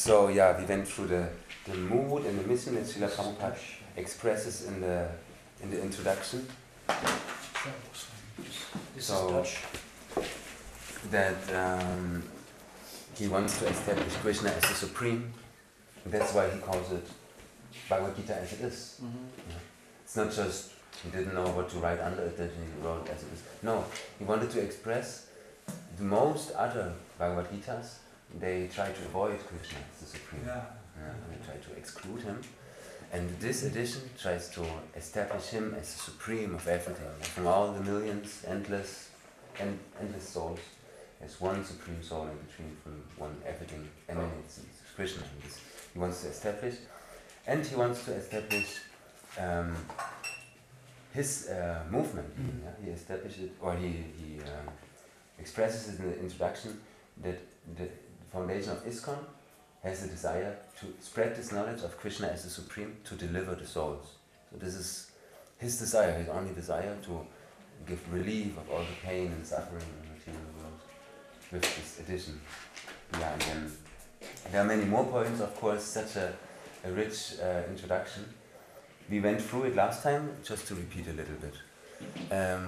So yeah, we went through the mood and the mission that Srila Prabhupada expresses in the introduction. So that he wants to establish Krishna as the supreme. That's why he calls it Bhagavad Gita as it is. Yeah. It's not just he didn't know what to write under it that he wrote as it is. No, he wanted to express the most other Bhagavad Gitas. They try to avoid Krishna as the supreme. They try to exclude him. And this edition tries to establish him as the supreme of everything. From all the millions, endless souls, as one supreme soul in between, from one everything emanates. It's Krishna. He wants to establish. And he wants to establish his movement. Yeah? He establishes it, or he expresses it in the introduction, that the foundation of ISKCON has a desire to spread this knowledge of Krishna as the supreme, to deliver the souls. So this is his desire, his only desire, to give relief of all the pain and suffering in the material world with this edition. Yeah, and then there are many more points, of course, such a rich introduction. We went through it last time, just to repeat a little bit.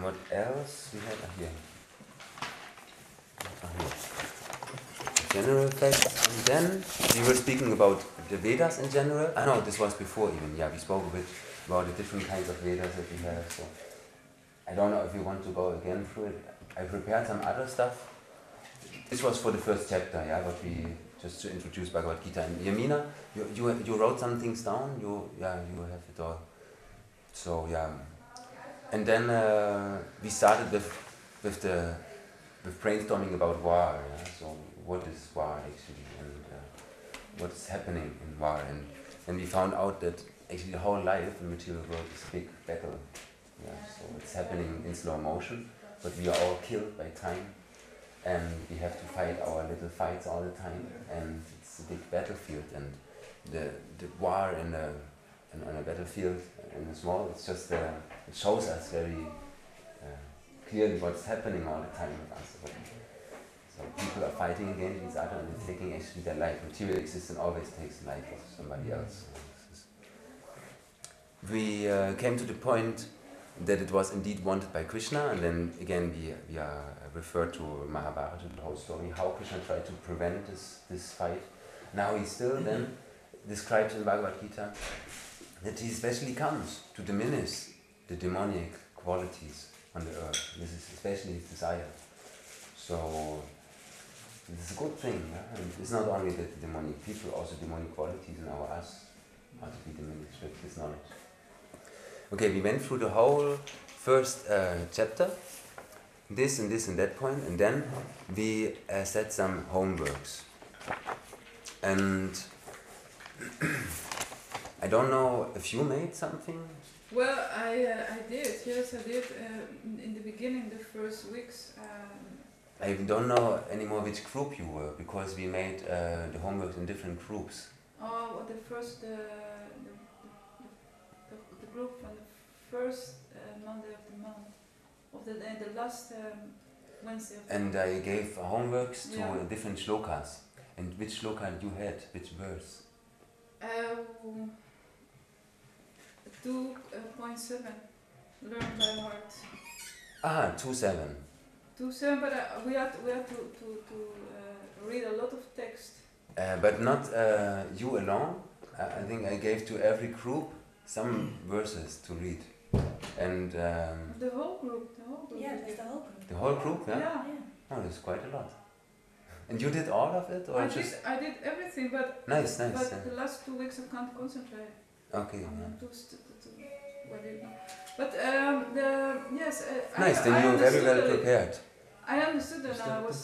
What else we had? Here. General facts, and then we were speaking about the Vedas in general. No, this was before even. Yeah, we spoke a bit about the different kinds of Vedas that we have. So I don't know if you want to go again through it. I prepared some other stuff. This was for the first chapter, yeah, but we just to introduce Bhagavad Gita. And Yamina, you wrote some things down. You have it all. So yeah, and then we started with brainstorming about war. Yeah? So what is war actually, and what is happening in war, and we found out that actually the whole life in the material world is a big battle. Yeah? So it's happening in slow motion, but we are all killed by time, and we have to fight our little fights all the time, and it's a big battlefield. And the war on a battlefield in the small, it's just it shows us very clearly what's happening all the time with us. So people are fighting against each other and they're taking actually their life. Material existence always takes the life of somebody else. We came to the point that it was indeed wanted by Krishna, and then again we are referred to Mahabharata, the whole story, how Krishna tried to prevent this fight. Now he still then describes in Bhagavad Gita that he especially comes to diminish the demonic qualities on the earth. This is especially his desire. So it's a good thing. Yeah? And it's not only that the demonic people, also demonic qualities in our us are to be diminished with this knowledge. Okay, we went through the whole first chapter, this and that point, and then we set some homeworks. And I don't know if you made something. Well, I did. Yes, I did. In the beginning, the first weeks. I don't know anymore which group you were, because we made the homework in different groups. Oh, well, the group from the first Monday of the month, of the last Wednesday. And I gave homeworks to different shlokas. And which shloka you had? Which verse? 2.7. Learn by heart. 2.7. 2.7, but we had to read a lot of text. But not you alone. I think I gave to every group some verses to read. And the whole group. Yeah, that's the whole group. The whole group, yeah? Yeah. Oh, that's quite a lot. And you did all of it, or I did everything, but nice. But Yeah. the last 2 weeks I can't concentrate. Okay. But yes. Nice. Then you were very well prepared. I understood that I was.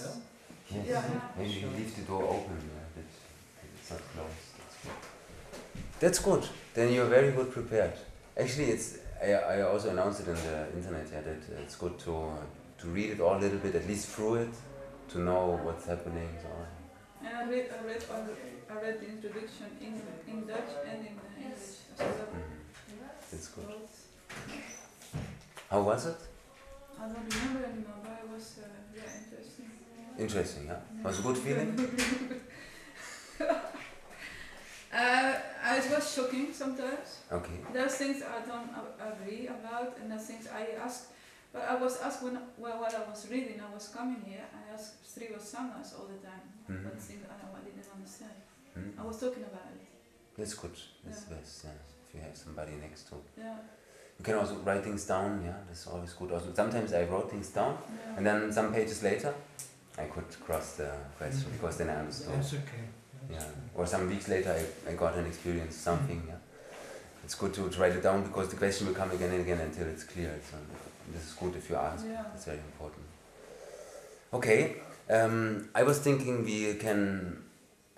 Yes. Yeah. Maybe you leave the door open. It's not closed. That's good. Then you're very good prepared. Actually, I also announced it on the internet. Yeah, that it's good to read it all a little bit, at least through it, to know what's happening. So. And I read the introduction in Dutch and in English as well. That's good. How was it? I don't remember anymore, but it was interesting. Interesting, yeah. Was a good feeling? shocking sometimes. Okay. There's things I don't agree about, and there's things I ask. But I was asked while I was reading, I was coming here, I asked Sri Vasangas all the time. Mm-hmm. What things I didn't understand. Mm-hmm. I was talking about it. That's good. That's best. Yeah. If you have somebody next to. Yeah. You can also write things down. Yeah, that's always good. Also, sometimes I wrote things down, Yeah. and then some pages later, I could cross the question because then I understood. That's okay. Yeah. Or some weeks later, I got an experience, something. Yeah. It's good to write it down because the question will come again and again until it's clear. So this is good if you ask. Yeah. It's very important. Okay. I was thinking we can.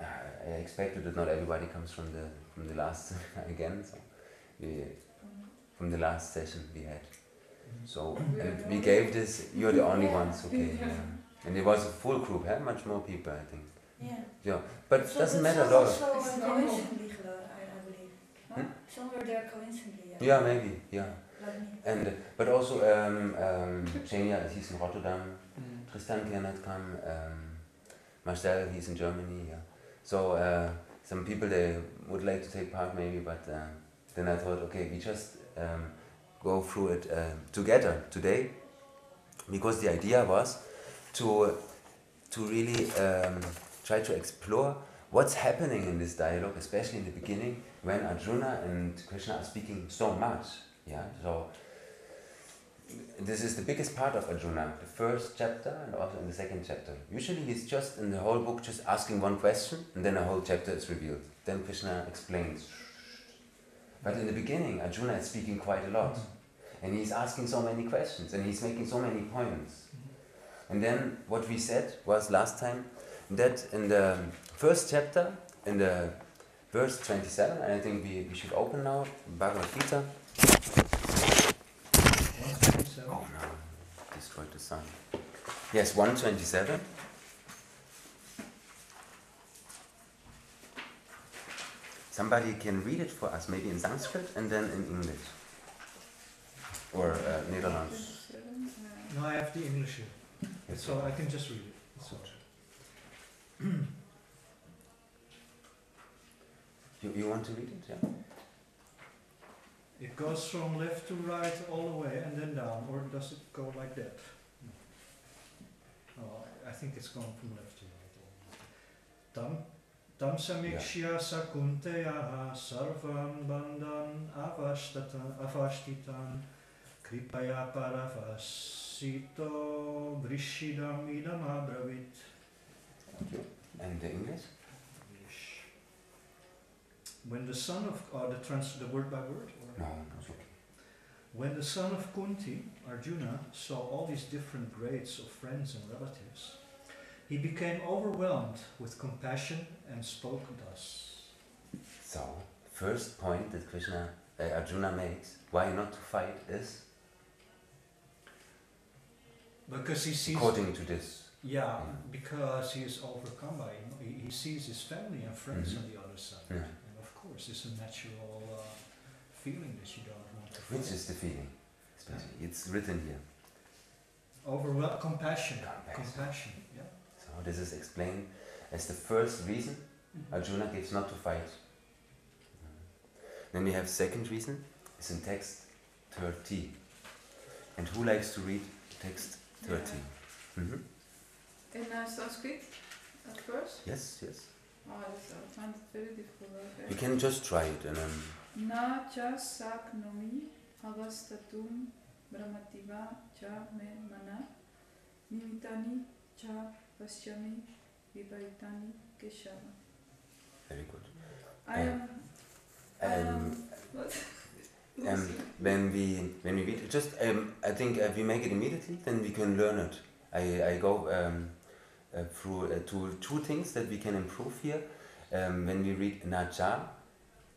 I expected that not everybody comes from the last again. So from the last session we had. So and we gave this. You're the only ones. Okay. Yeah. And it was a full group. Much more people, I think. Yeah. Yeah. But it So doesn't that's matter a lot. also coincidentally, I believe. Huh? Some were there coincidentally. Yeah, maybe. Yeah. Like me. And but also Xenia, he's in Rotterdam. Tristan cannot come. Marcel, he's in Germany. Yeah. So some people they would like to take part maybe, but then I thought, okay, we just go through it together today, because the idea was to really try to explore what's happening in this dialogue, especially in the beginning when Arjuna and Krishna are speaking so much. Yeah. So this is the biggest part of Arjuna, the first chapter and also in the second chapter. Usually he's just in the whole book just asking one question and then a whole chapter is revealed. Then Krishna explains. But in the beginning Arjuna is speaking quite a lot. And he's asking so many questions and he's making so many points. And then what we said was last time that in the first chapter, in the verse 27, and I think we should open now, Bhagavad Gita. Oh no, destroyed the sound. Yes, 127. Somebody can read it for us, maybe in Sanskrit and then in English. Or Netherlands. No, I have the English here, so I can just read it. It's all right. You want to read it? Yeah. It goes from left to right all the way and then down, or does it go like that? No. Oh, I think it's going from left to right all the way. Tam samikshya sakunteyaha sarvam bandhan avashtitan kripaya paravasito vrishidam idam abravit. Thank you. And the English? When the son of, the word by word? Or? No, it's okay. When the son of Kunti, Arjuna, saw all these different grades of friends and relatives, he became overwhelmed with compassion and spoke thus. So, first point that Arjuna makes, why not to fight is? Because he sees... According to this. Yeah, because he is overcome by, he sees his family and friends on the other side. Yeah. And of course, it's a natural feeling that you don't want to fight. Which is the feeling? Especially, it's written here. Compassion. Compassion, yeah. So this is explained as the first reason Arjuna gives not to fight. Then we have second reason, it's in text 30. And who likes to read text 30? Yeah. Mm-hmm. In Sanskrit at first? Yes, yes. Oh, I find it very difficult. Okay. You can just try it and Na cha saknomi avastatum brahmativa cha me mana nimitani cha pasyami viparitani keshava. very good. I am what? When we read it, just I think we make it immediately, then we can learn it. I go through two things that we can improve here. When we read na cha,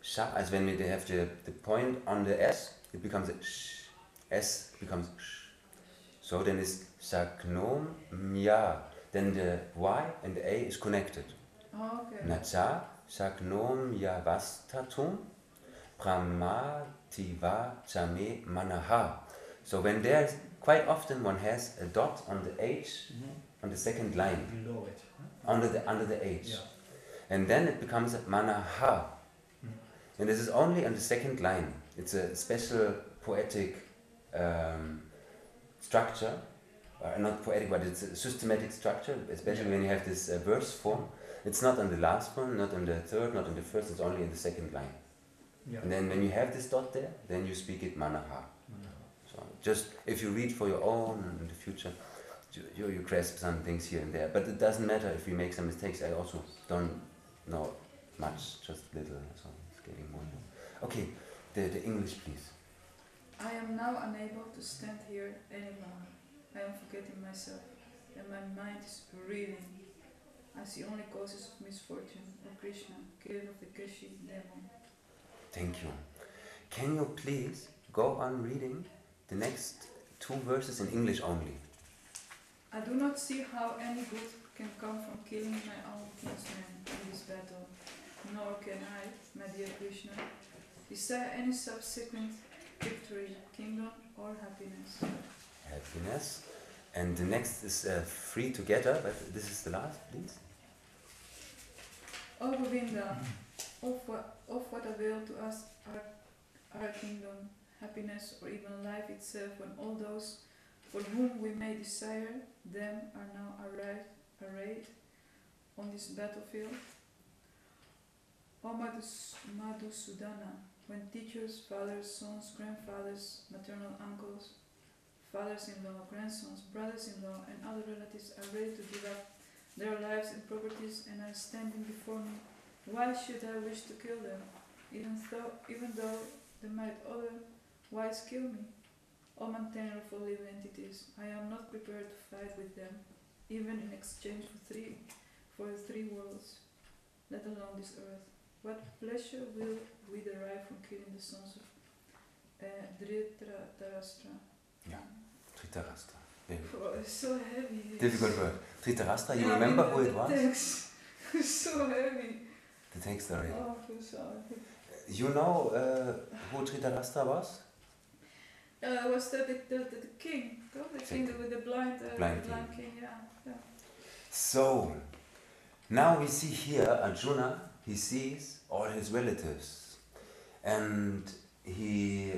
sha, as when they have the point on the s, it becomes a sh, s becomes sh. So then it's saknom mya. Then the y and the a is connected. Oh, okay. Na cha, saknom ya vastatum brahmativa chame manaha. So when there's quite often one has a dot on the H on the second line. Below it. Huh? Under the H. Yeah. And then it becomes manaha. And this is only on the second line. It's a special poetic structure. Not poetic, but it's a systematic structure, especially when you have this verse form. It's not on the last one, not on the third, not on the first, it's only in the second line. Yeah. And then when you have this dot there, then you speak it manaha. So just if you read for your own in the future, you grasp some things here and there. But it doesn't matter if we make some mistakes. I also don't know much, just little, so it's getting more. Okay, the English, please. I am now unable to stand here any longer. I am forgetting myself, and my mind is reeling. I see only causes of misfortune, O Krishna, killer of the Keshi demon. Thank you. Can you please go on reading the next two verses in English only? I do not see how any good can come from killing my own kinsmen in this battle, nor can I, my dear Krishna, desire any subsequent victory, kingdom, or happiness. Happiness. And the next is three together, but this is the last, please. O Govinda, of what avail to us our kingdom, happiness, or even life itself, when all those for whom we may desire them are now arrayed on this battlefield? O Madhusudana, when teachers, fathers, sons, grandfathers, maternal uncles, fathers-in-law, grandsons, brothers-in-law, and other relatives are ready to give up their lives and properties and are standing before me, why should I wish to kill them, even though they might otherwise kill me? O maintainer of all living entities, I am not prepared to fight with them, even in exchange for the three worlds, let alone this earth. What pleasure will we derive from killing the sons of Dhritarashtra? Yeah, Dhritarashtra. Oh, it's so heavy. Difficult word. Dhritarashtra, you remember who it was? The text is so heavy. The text already. Oh, I feel sorry. You know who Dhritarashtra was? Was that the king? Oh, the king with the blind king, yeah. So, now we see here Arjuna, he sees all his relatives. And he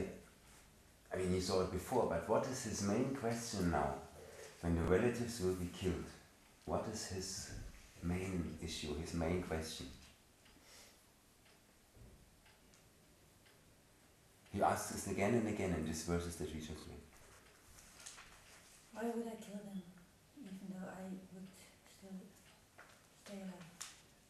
saw it before, but what is his main question now? When the relatives will be killed, what is his main issue, his main question? He asks this again and again in these verses that we just read. Why would I kill them, even though I would still stay alive?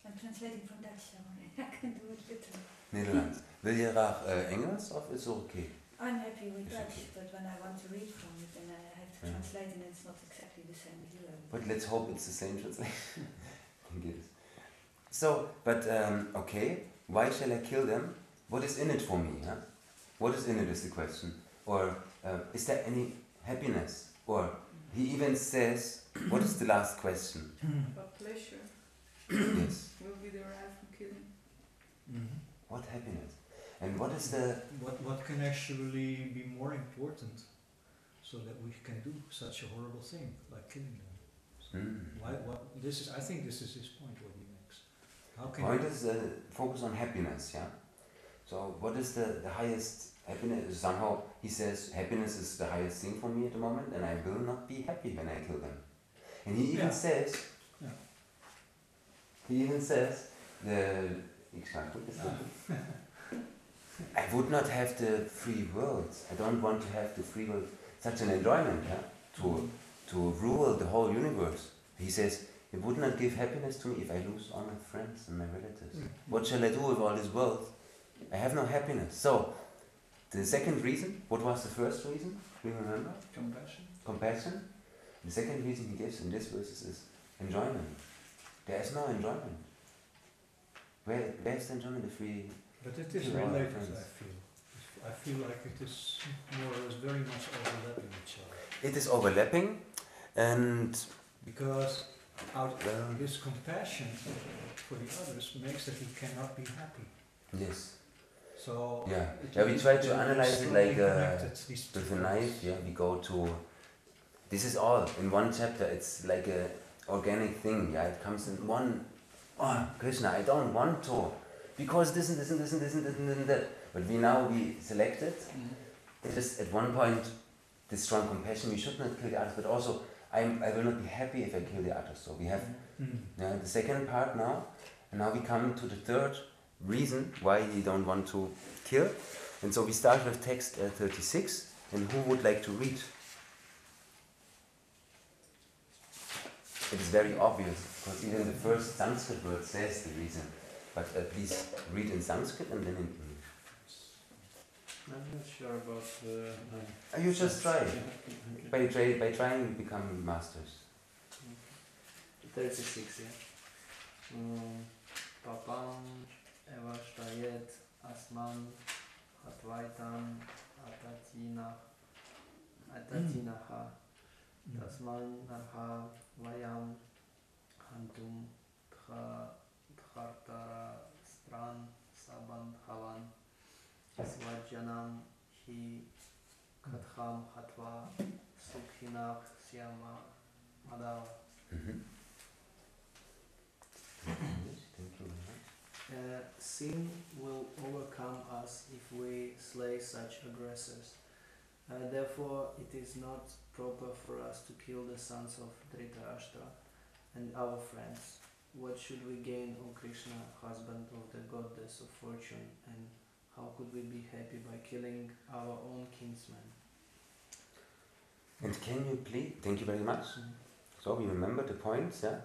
I'm translating from Dutch, so I can do it literally. Nederlands. Wil je graag Engels of is het oké? I'm happy with It's Dutch, okay. but when I want to read from it, then I have to translate, and it's not exactly the same as you learn. But let's hope it's the same translation. I think it is. So, but okay, why shall I kill them? What is in it for me? Huh? What is in it is the question. Or is there any happiness? Or he even says, what is the last question? What pleasure Yes. will be derived from killing? Mm-hmm. What happiness? And what is the... What can actually be more important so that we can do such a horrible thing like killing them? So I think this is his point what he makes. How can Point is focus on happiness, yeah? So what is the highest happiness? Somehow he says happiness is the highest thing for me at the moment and I will not be happy when I kill them. And he even says, I would not have the free world. I don't want to have the free world, such an enjoyment, to rule the whole universe. He says, it would not give happiness to me if I lose all my friends and my relatives. What shall I do with all this wealth? I have no happiness. So, the second reason, what was the first reason? Do you remember? compassion? Compassion. The second reason he gives in this verse is enjoyment. There is no enjoyment. Where's the enjoyment if we... But it is kill all our related, friends? I feel like it is more or less very much overlapping each other. It is overlapping, and Because his compassion for the others makes that he cannot be happy. yes, So we try to analyze it like these with a knife. Yeah, we go to. This is all in one chapter. It's like a organic thing. Yeah, it comes in one. Oh, Krishna, I don't want to because this and this and this and this and this and that. But we selected. Just at one point, this strong compassion. We should not kill the others, but also I will not be happy if I kill the others. So we have the second part now, and now we come to the third reason why we don't want to kill. And so we start with text 36. And who would like to read? It is very obvious, because even the first Sanskrit word says the reason. But please read in Sanskrit and then in English. I'm not sure about You just try. By trying, you become masters. 36, yeah. Papam eva shtayet asman hatvaitam atatinaha tasman narha vayam hantum dhartara stran sabandhavan svajjanam hi katham hatva sukhinach syama madava. Sin will overcome us if we slay such aggressors. Therefore, it is not proper for us to kill the sons of Dhritarashtra and our friends. What should we gain, O Krishna, husband of the goddess of fortune, and how could we be happy by killing our own kinsmen? And can you please, thank you very much. So we remember the points, yeah?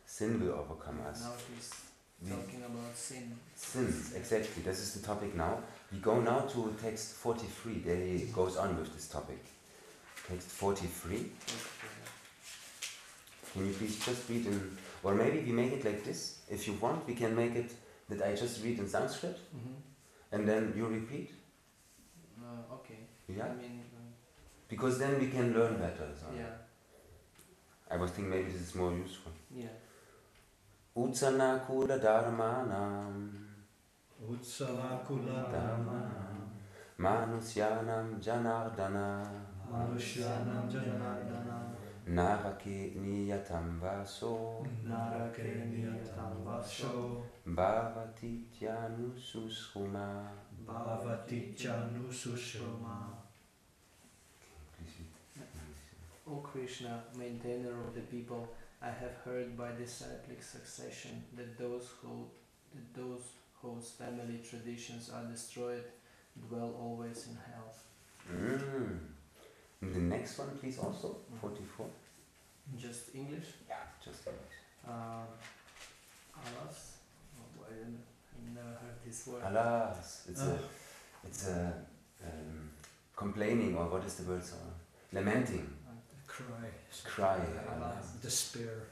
Sin will overcome us. Now he's talking about sin. Sins, exactly. This is the topic now. We go now to text 43. There he goes on with this topic. Text 43. Can you please just read in, or maybe we make it like this. If you want, we can make it that I just read in Sanskrit, and then you repeat. Okay. Yeah? I mean, because then we can learn better. So. yeah. I was thinking maybe this is more useful. Yeah. Utsana kula dharmanam. Utsala kula dharmanam. Manusyanam janardana. Manushyanam janardana. Narake niyatam vaso. Narake niyatam vaso. Bhavati tyanu susruma. Bhavati chanu sushrama. O Krishna, maintainer of the people, I have heard by disciplic succession that those whose family traditions are destroyed dwell always in hell. And the next one, please, also 44. Just English? Yeah, just English. Alas, I've never heard this word. Alas, it's a complaining, or what is the word? Lamenting. Cry. Alas. Despair.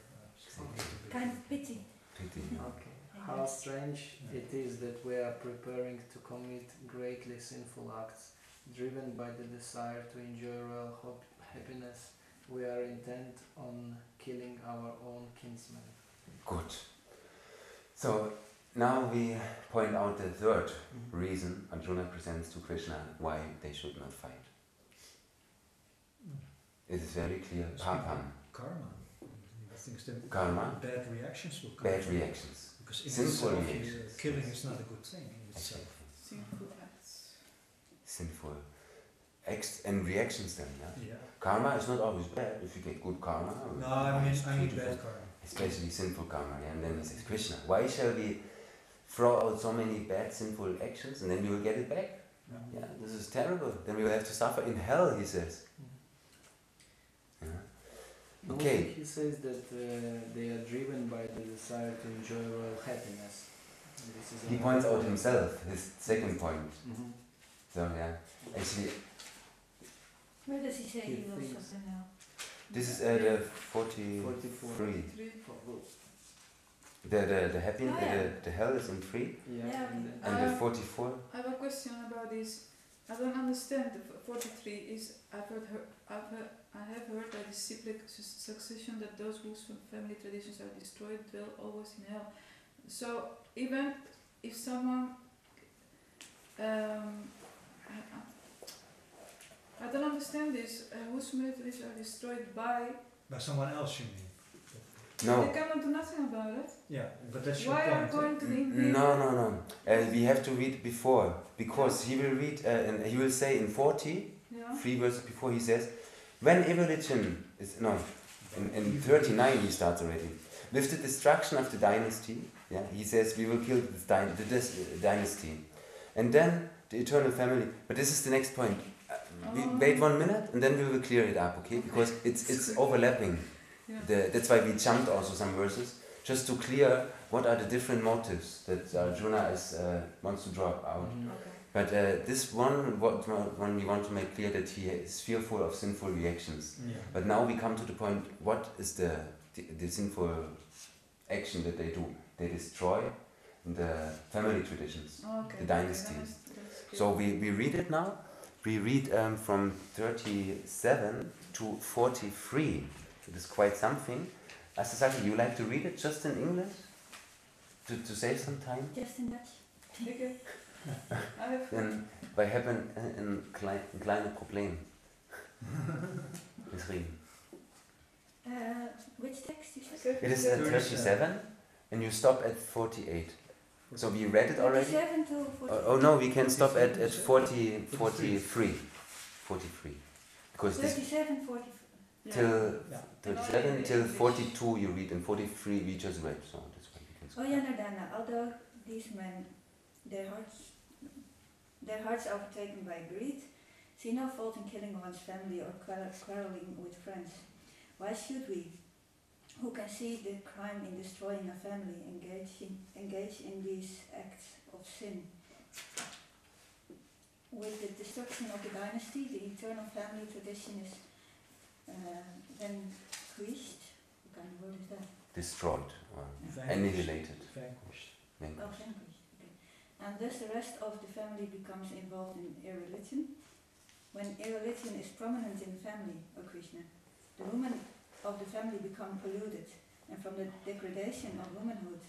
Kind of pity. Pity. Okay. How strange it is that we are preparing to commit greatly sinful acts. Driven by the desire to enjoy royal happiness, we are intent on killing our own kinsmen. Good. So now we point out the third reason Arjuna presents to Krishna why they should not fight. It is very clear. Papam. Karma. I think the Karma. bad reactions will come. Bad reactions. Because in Sinful itself, reactions. killing is not a good thing in itself. Sinful acts. Sinful acts and reactions then, yeah? Yeah. Karma is not always bad if you get good karma. No, I mean beautiful. bad karma. Especially sinful karma, yeah? And then he says, Krishna, why shall we throw out so many bad sinful actions and then we will get it back? Yeah, this is terrible. Then we will have to suffer in hell, he says. No, Okay. he says that they are driven by the desire to enjoy royal happiness. This is He points out himself, his second point. So yeah, actually, Where does he say He he will thinks- suffer now? this is the 43. 44. The happy, Oh, yeah. the hell is in 3, Yeah, Yeah, and okay. then and the 44. I have a question about this. I don't understand. The 43 is I have heard by disciplic succession that those whose family traditions are destroyed dwell always in hell. So even if someone, I don't understand this. Whose family traditions are destroyed by By someone else, you mean? No. They cannot do nothing about it. Yeah, but that's your Why are point. going to the No. We have to read before, because he will read, and he will say in 40, Yeah. 3 verses before, he says, when a religion is, no, in 39 he starts already. With the destruction of the dynasty, yeah, he says we will kill this dynasty. And then the eternal family. But this is the next point. We wait 1 minute and then we will clear it up, okay? Because it's overlapping. Yeah. That's why we jumped also some verses, just to clear what are the different motives that Arjuna wants to draw out. Okay. But this one we want to make clear that he is fearful of sinful reactions. Yeah. But now we come to the point, what is the sinful action that they do? They destroy the family traditions, Okay. the dynasty. That's good. So we read it now. We read from 37 to 43. It is quite something. Asasaki, you like to read it just in English? To save some time? Just in Dutch. Okay. I have Dann, wij hebben een kleine probleem. Misschien. Which text you said? It is at 37 and you stop at 48. So we read it already? 37 to 40. Oh no, we can stop at 43. 43. Because this 37, 40. till Yeah. 37 till 42 you read, and 43 we just read. So that's why we can Oh stop. yeah, Nardana, although these men, their hearts are overtaken by greed, see no fault in killing one's family or quarreling with friends. Why should we, who can see the crime in destroying a family, engage in these acts of sin? With the destruction of the dynasty, the eternal family tradition is then quenched. What kind of word is that? Destroyed or Vanquished. annihilated. Vanquished. Oh, vanquished. Okay. And thus the rest of the family becomes involved in irreligion. When irreligion is prominent in the family, O Krishna, the women of the family become polluted, and from the degradation of womanhood,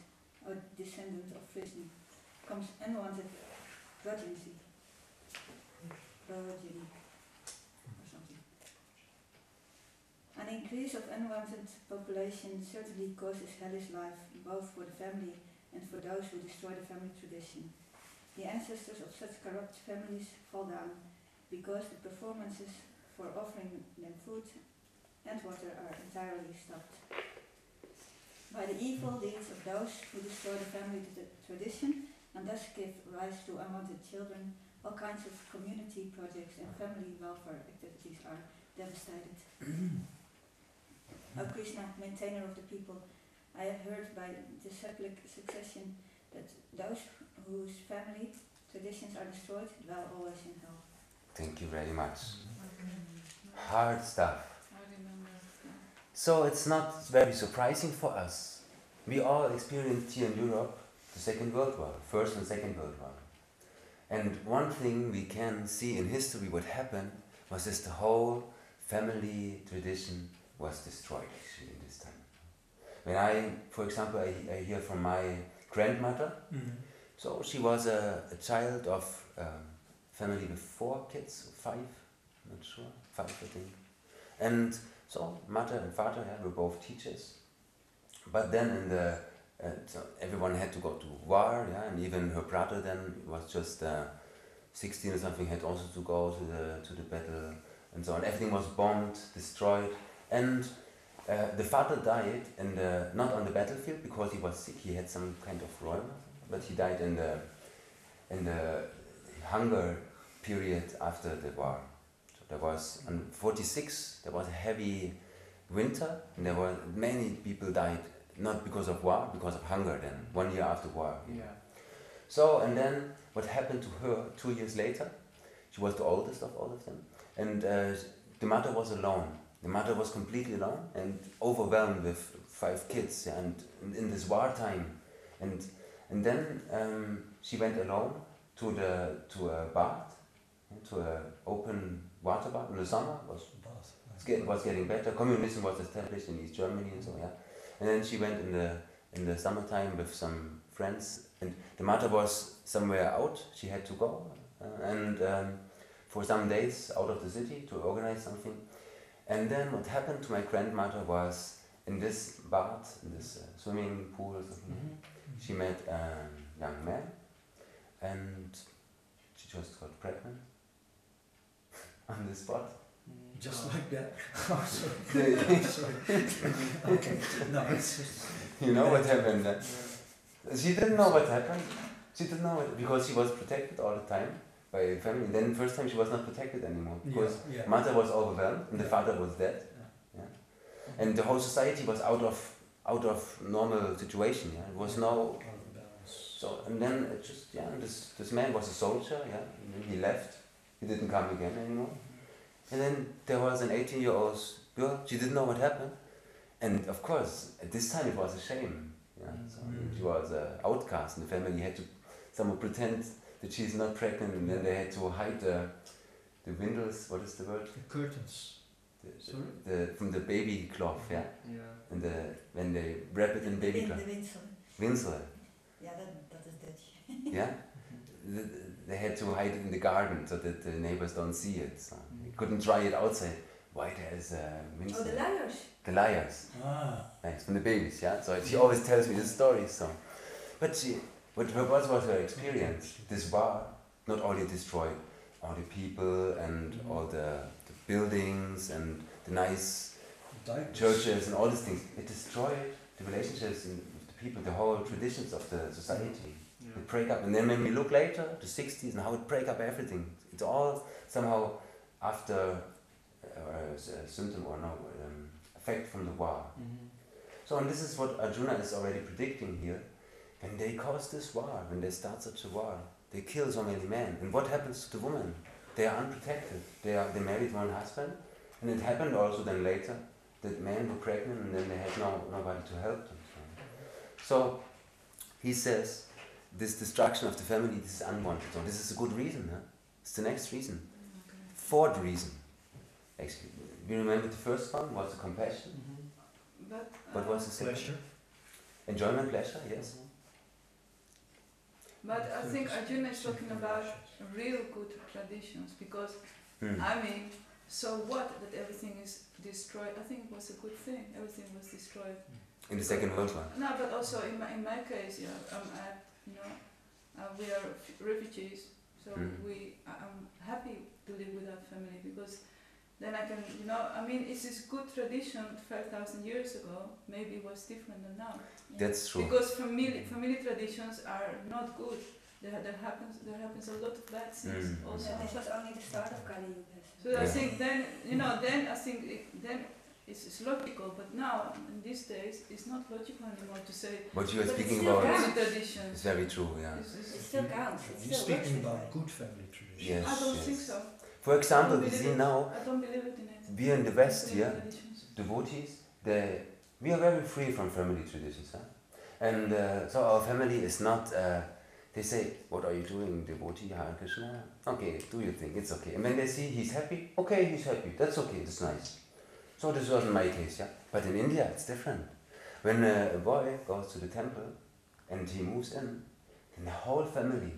a descendant of Krishna, comes unwanted progeny. Progeny. Or something. An increase of unwanted population certainly causes hellish life, both for the family and for those who destroy the family tradition. The ancestors of such corrupt families fall down because the performances for offering them food and water are entirely stopped. By the evil deeds of those who destroy the family tradition and thus give rise to unwanted children, all kinds of community projects and family welfare activities are devastated. O Krishna, maintainer of the people, I have heard by disciplic succession that those whose family traditions are destroyed dwell always in hell. Thank you very much. Hard stuff. I remember. So it's not very surprising for us. We all experienced here in Europe the Second World War, First and Second World War. And one thing we can see in history what happened was this: the whole family tradition was destroyed actually in this time. When for example, I hear from my grandmother, so she was a child of family with 4 kids, 5, not sure, 5 I think. And so mother and father were both teachers. But then so everyone had to go to war, and even her brother then was just 16 or something, had also to go to the battle and so on. Everything was bombed, destroyed, and the father died not on the battlefield because he was sick. He had some kind of rheuma, but he died in the hunger period after the war. So there was in 46 there was a heavy winter, and there were many people died. Not because of war, because of hunger then, 1 year after war. Yeah. So, and then what happened to her 2 years later, she was the oldest of all of them, and the mother was alone. The mother was completely alone and overwhelmed with 5 kids, and in this wartime. And then she went alone to a bath, to an open water bath in the summer. It was getting better. Communism was established in East Germany and so, yeah. And then she went in the summertime with some friends, and the mother was somewhere out. She had to go and for some days out of the city to organize something. And then what happened to my grandmother was in this bath, in this swimming pool or something, she met a young man, and she just got pregnant on the spot. Just like that. Oh, sorry. Sorry. Okay. No, it's just. You know what happened? She didn't know what happened. She didn't know it because she was protected all the time by her family. And then the first time she was not protected anymore because mother was overwhelmed and the father was dead. Yeah. And the whole society was out of normal situation. Yeah, it was no. So and then it just this man was a soldier. Yeah, and then he left. He didn't come again anymore. And then there was an 18-year-old girl. She didn't know what happened. And of course, at this time it was a shame. Yeah, so she was an outcast in the family. Had to someone pretend that she's not pregnant, and then they had to hide the windows. What is the word? The curtains. From the baby cloth, yeah. Yeah. And when they wrap it in baby cloth. The Winsel. Yeah, that is Dutch. Yeah. They had to hide it in the garden so that the neighbors don't see it. So they couldn't try it outside. Why there's Winsel? Oh, the liars. The liars. Ah. Nice, from the babies, yeah. So she always tells me this story. So, but what was her experience? This war not only destroyed all the people and all the buildings and the nice churches and all these things. It destroyed the relationships with the people, the whole traditions of the society. Yeah. It break up, and then when we look later, the 60s, and how it break up everything, it's all somehow after a symptom or no effect from the war. So, and this is what Arjuna is already predicting here. When they cause this war, when they start such a war, they kill so many men. And what happens to the women? They are unprotected. They married one husband, and it happened also then later that men were pregnant, and then they had nobody to help them. So he says, this destruction of the family, this is unwanted. So this is a good reason, huh? It's the next reason. Fourth reason. Actually, we remember the first one was the compassion. But, What was the second? Pleasure. Enjoyment, pleasure, yes. but I think Arjuna is talking about real good traditions because, I mean, so what that everything is destroyed? I think it was a good thing. Everything was destroyed. In the Second World War. No, but also in my case, we are refugees, so I'm happy to live without family because then I can, it's this good tradition 5,000 years ago. Maybe it was different than now. That's true. Because family traditions are not good. There happens a lot of bad things also. Yeah, this was only the start of Kali Yuga. So I think then it's logical, but now in these days it's not logical anymore to say. What you are But speaking it's still about counts. traditions. is very true, yeah. It still counts. It You're still works speaking this about way. good family traditions. Yes, I don't yes. think so. For example, I we don't see believe now, I don't believe it in it. we are in the West Family here, traditions. devotees, we are very free from family traditions. Huh? And so our family is not, they say, what are you doing, devotee, Hare Krishna? Okay, do your thing, it's okay. And when they see he's happy, okay, he's happy, that's okay, that's nice. So this wasn't my case, yeah. But in India, it's different. When a boy goes to the temple and he moves in, then the whole family,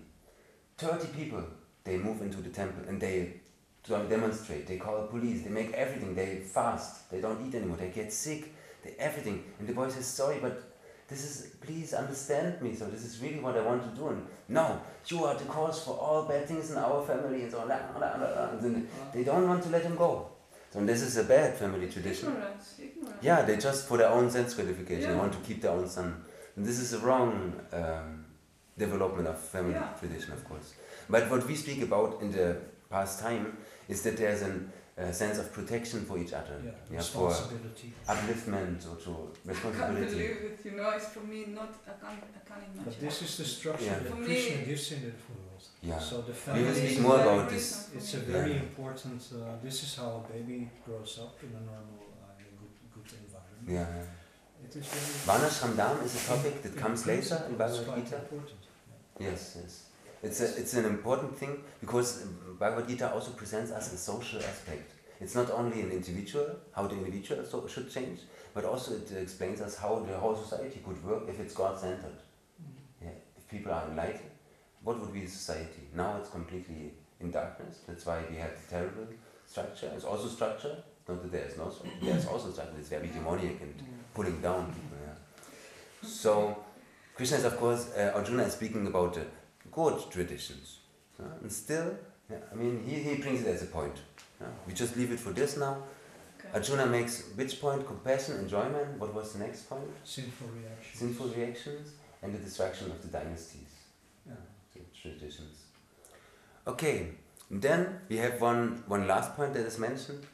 30 people, they move into the temple and they demonstrate, they call police, they make everything, they fast, they don't eat anymore, they get sick, everything. And the boy says, sorry, but this is, please understand me, so this is really what I want to do. And no, you are the cause for all bad things in our family, and so on. And then they don't want to let him go. So this is a bad family tradition. Ignorance. Yeah, they just for their own sense gratification, they want to keep their own son. And this is a wrong development of family tradition, of course. But what we speak about in the past time is that there's a sense of protection for each other. Yeah, for responsibility. upliftment or to I can't responsibility. believe it, it's for me not, I can't imagine. But this is the structure Yeah. that For Krishna me- gives in the world. Yeah. So the We will family, speak more about this. it's a very important, this is how a baby grows up in a normal, good environment. Yeah. It is very Varnashram is a topic that comes later in it's Bhagavad quite Gita. important. Yes, yes. It's an important thing because Bhagavad Gita also presents us a social aspect. It's not only an individual, how the individual should change, but also it explains us how the whole society could work if it's God-centered. Yeah. If people are enlightened, what would be the society? Now it's completely in darkness. That's why we have the terrible structure. It's also structure, Not that there's no struggle. There's also struggle. It's very demoniac and pulling down people. Yeah. So Krishna is, of course, Arjuna is speaking about the good traditions. And still, I mean, he brings it as a point. We just leave it for this now. Okay. Arjuna makes which point? Compassion, enjoyment. What was the next point? Sinful reactions. Sinful reactions and the destruction of the dynasties. Yeah. The traditions. Okay, then we have one last point that is mentioned.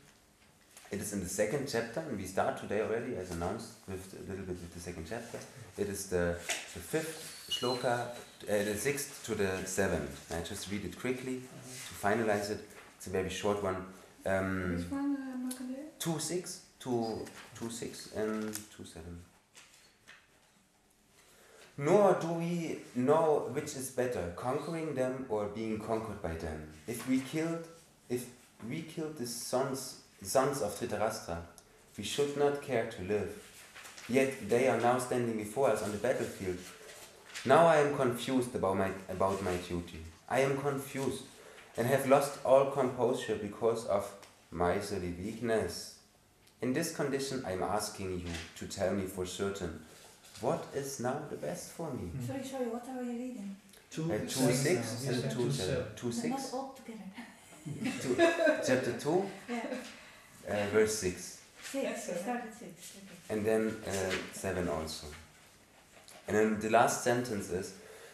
It is in the second chapter, and we start today already, as announced, with a little bit with the second chapter. It is the fifth shloka, the sixth to the seventh. I just read it quickly to finalize it. It's a very short one. Which one, Markandeya? 2:6, 2:6 and 2:7. Nor do we know which is better, conquering them or being conquered by them. If we killed the sons of Dhritarashtra, we should not care to live. Yet they are now standing before us on the battlefield. Now I am confused about my duty. I am confused and have lost all composure because of miserly weakness. In this condition I am asking you to tell me for certain, what is now the best for me? Sorry, what are you reading? 2:6 and 2:7. Not all together. Chapter 2, Yeah. verse 6. 6, we started 6. Okay. And then 7 also. And then the last sentence is,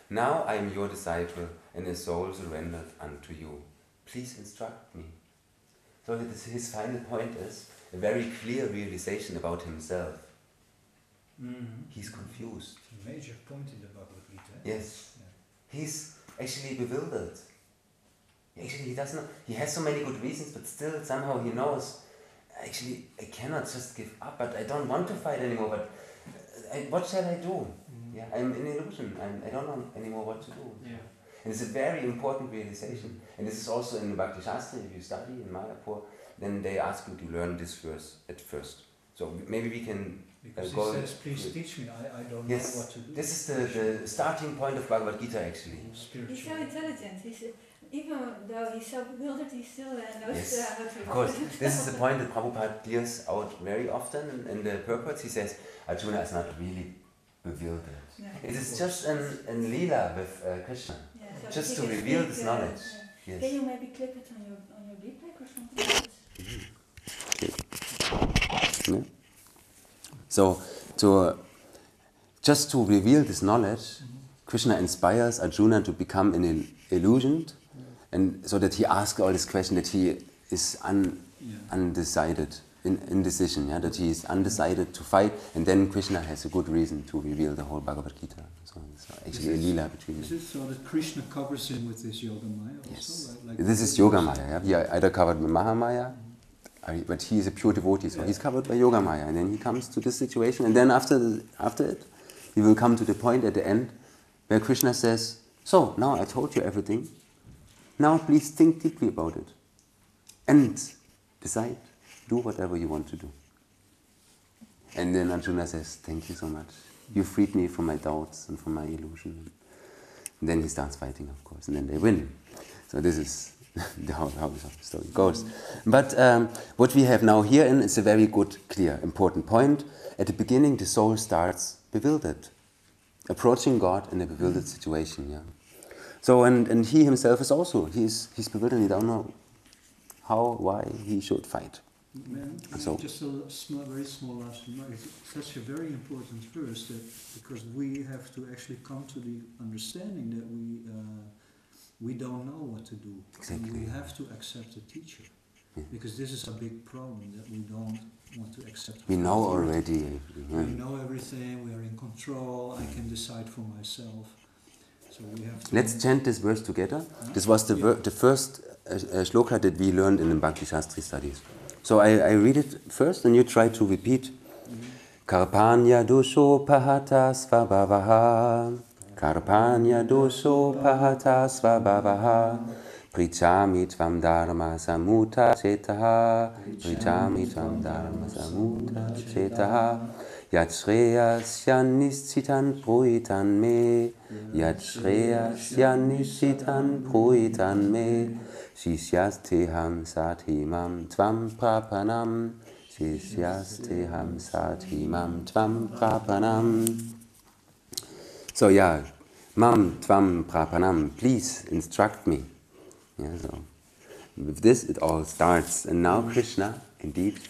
now I am your disciple and a soul surrendered unto you. Please instruct me. So his final point is a very clear realization about himself. He's confused. It's a major point in the Bhagavad Gita. Yes. Yeah. He's actually bewildered. Actually, he doesn't know. He has so many good reasons, but still somehow he knows, actually, I cannot just give up, but I don't want to fight anymore, but what shall I do? Yeah, I'm in illusion. I don't know anymore what to do. Yeah. And it's a very important realization. And this is also in the Bhakti Shastra, if you study in Mayapur, then they ask you to learn this verse at first. So maybe we can Because go... he says, please teach me, I don't Yes, know what to do. this is the starting point of Bhagavad Gita actually. Spiritual. He's so intelligent. Even though he's so bewildered, he still knows Yes, how to... of course. This is the point that Prabhupada clears out very often in the purports. He says, Arjuna is not really bewildered. No. It is just an lila with Krishna. Yeah, so Just he to can reveal speak, this knowledge. Can Yes. you maybe clip it on your beatback or something? Yeah. So, just to reveal this knowledge, Krishna inspires Arjuna to become an illusioned, and so that he asks all this question, that he is undecided, indecision, yeah, that he is undecided to fight, and then Krishna has a good reason to reveal the whole Bhagavad Gita. So it's actually a lila between Is them. it so that Krishna covers him with this Yoga Maya also? Yes. Like This is Yoga Maya. Yeah? We are either covered with Mahamaya, but he is a pure devotee, so he's covered by Yoga Maya, and then he comes to this situation, and then after it, he will come to the point at the end where Krishna says, so, now I told you everything, now please think deeply about it, and decide, do whatever you want to do. And then Arjuna says, thank you so much, you freed me from my doubts and from my illusion. And then he starts fighting, of course, and then they win. So this is how the story goes. But what we have now here is a very good, clear, important point. At the beginning, the soul starts bewildered, approaching God in a bewildered situation. Yeah. So and he himself is also he's bewildered. He don't know how, why he should fight. So just a very small last remark. It's such a very important verse that because we have to actually come to the understanding that we don't know what to do. Exactly. And we have to accept a teacher. Yeah. Because this is a big problem, that we don't want to accept. We know already. We know everything, we are in control, I can decide for myself. So we have to... Let's chant this verse together. This was the first shloka that we learned in the Bhakti Shastri studies. So I read it first and you try to repeat. Karpanya dosho pahata svabhavaha. Karpanya dosho pahata svabhavaha. Prichami tvam dharma samuta chetaha. Prichami tvam dharma samuta chetaha. Yat Shreyasya Nischitan Pruitan Me, Yat Shreyasya Nischitan Pruitan Me, Shishyasteham Satimam Tvam Prapanam, Shishyasteham Satimam Tvam Prapanam. So yeah, Mam Tvam Prapanam, please instruct me. Yeah, so with this it all starts, and now Krishna indeed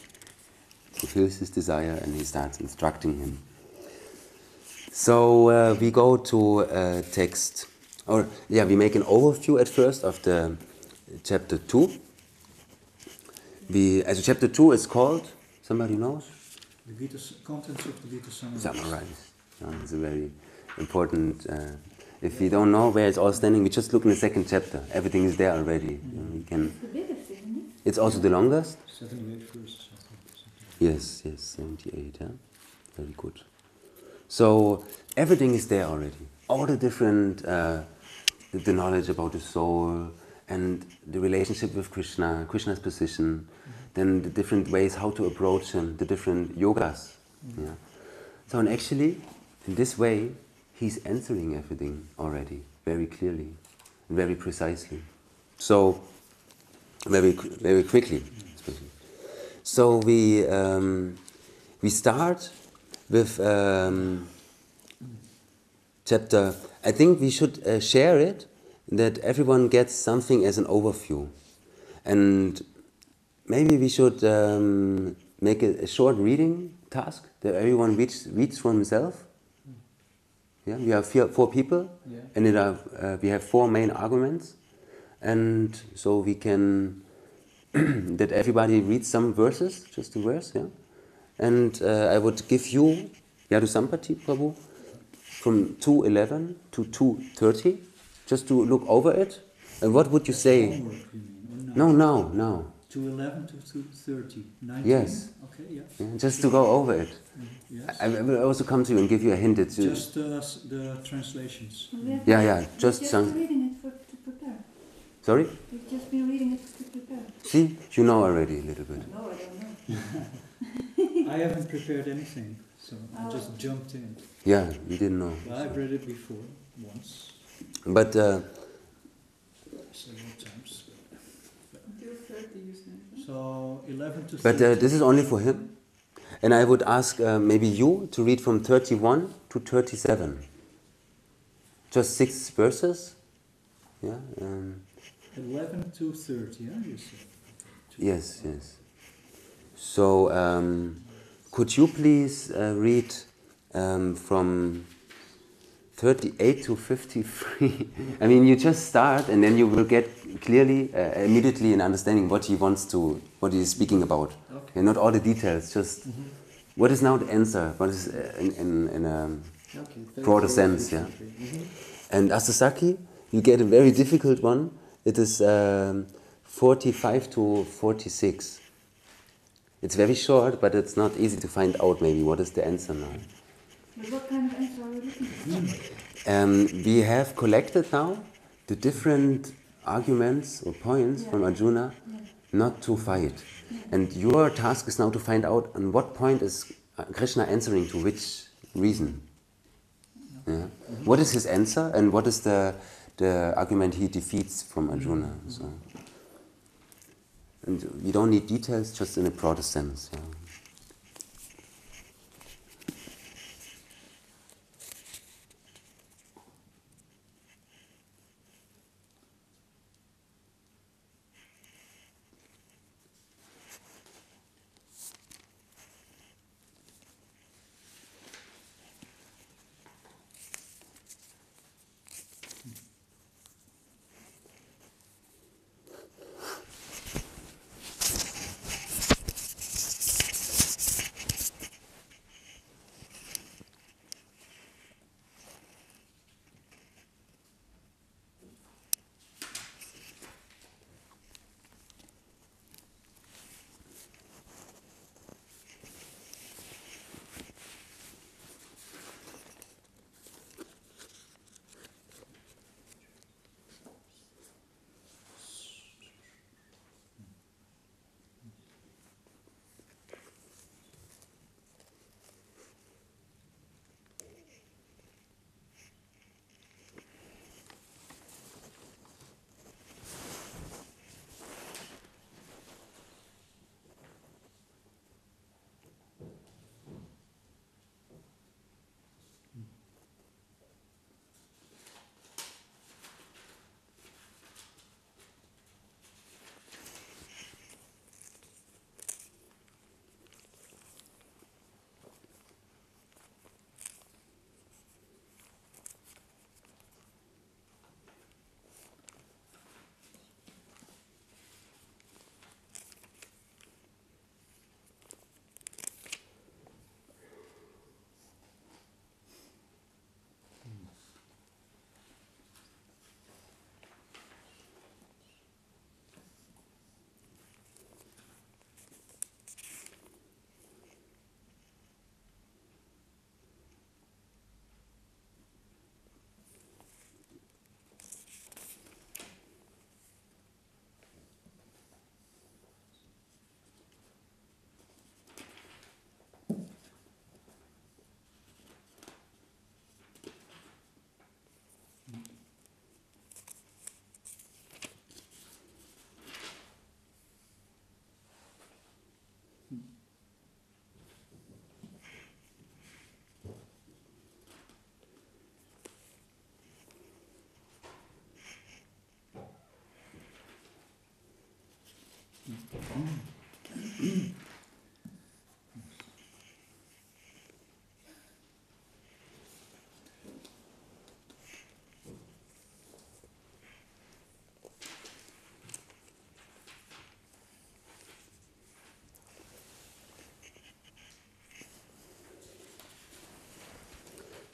fulfills his desire and he starts instructing him. So we go to text, or yeah, we make an overview at first of the chapter 2. As chapter 2 is called, somebody knows? The Gita, contents of the Gita summary. Summarize. It's a very important. If we don't know where it's all standing, we just look in the second chapter. Everything is there already. We can. It's the biggest, isn't it? It's also the longest. 78 verses, I think. Yes, 78. Yeah, very good. So everything is there already. All the different, the knowledge about the soul and the relationship with Krishna, Krishna's position, then the different ways how to approach him, the different yogas. Yeah. So and actually, in this way, he's answering everything already very clearly, very precisely. So very quickly, especially. So we start with chapter. I think we should share it, that everyone gets something as an overview, and maybe we should make a short reading task that everyone reads for himself. Yeah, we have four people, and we have four main arguments, and so we can that everybody reads some verses, just a verse, yeah. And I would give you Yadu Sampati Prabhu from 2:11 to 2:30, just to look over it. And what would you say? Homework, you mean, or No, not? no. 2:11 to 2:30. 19? Yes. Okay, yeah. Yeah, just to go over it. Yes. I will also come to you and give you a hint. Just the translations. Yeah, just We've some. been reading it to prepare. Sorry? We've just been reading it to prepare. See, you know already a little bit. No, I don't know. I haven't prepared anything, so I just jumped in. Yeah, you didn't know. Well, I've read it before, once, But several times. Until 30 you said. So 11 to 30. But this is only for him. And I would ask maybe you to read from 31 to 37. Just 6 verses. Yeah. 11 to 30, yeah, you said. Yes. So could you please read from 38 to 53? I mean, you just start and then you will get clearly, immediately an understanding what he is speaking about. Okay. And not all the details, just what is now the answer, what is in a broader sense, yeah. And Asasaki, you get a very difficult one. It is 45 to 46. It's very short, but it's not easy to find out maybe what is the answer now. But what kind of answer are we looking for? We have collected now the different arguments or points from Arjuna not to fight. And your task is now to find out on what point is Krishna answering to which reason. Yeah? What is his answer and what is the argument he defeats from Arjuna. So. And we don't need details, just in a broader sense. Yeah.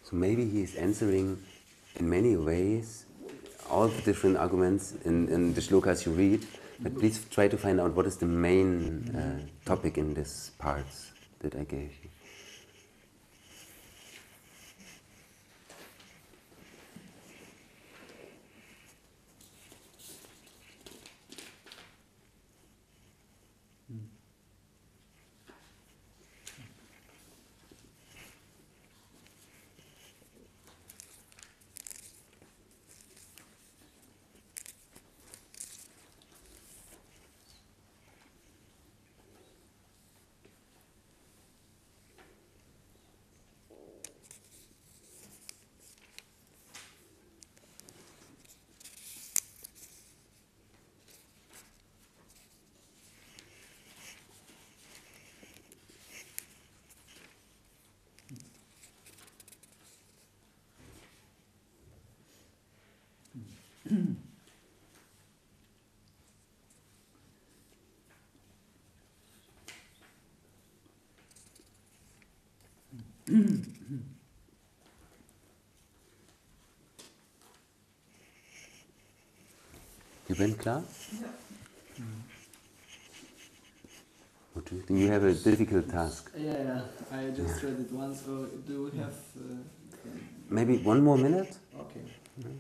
So maybe he is answering in many ways all the different arguments in the shlokas you read, but please try to find out what is the main topic in these parts that I gave you. Je bent klaar? Ja. What do you think? You have a difficult task. Yeah, I just read it once. Oh, do we have... Maybe one more minute? Okay. Okay.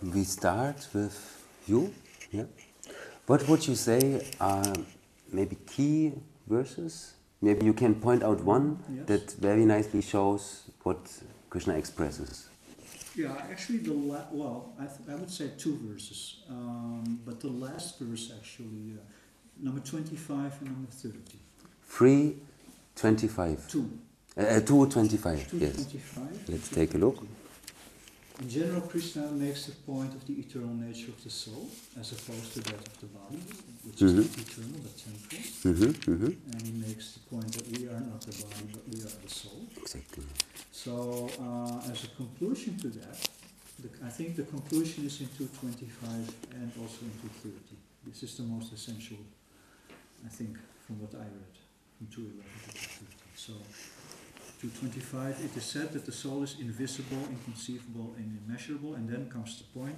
We start with you. Yeah. What would you say are maybe key verses? Maybe you can point out one that very nicely shows what Krishna expresses. Yeah, actually, I would say two verses, but the last verse actually, number 25 and number 30. 3:25. 2:25. Yes. 2:25. Let's take a look. In general, Krishna makes the point of the eternal nature of the soul, as opposed to that of the body, which is not eternal but temporal. And he makes the point that we are not the body, but we are the soul. Exactly. So, as a conclusion to that, I think the conclusion is in 2:25 and also in 2:30. This is the most essential, I think, from what I read, from 2:11 to 2:30. So, 2:25, it is said that the soul is invisible, inconceivable, and immeasurable, and then comes the point,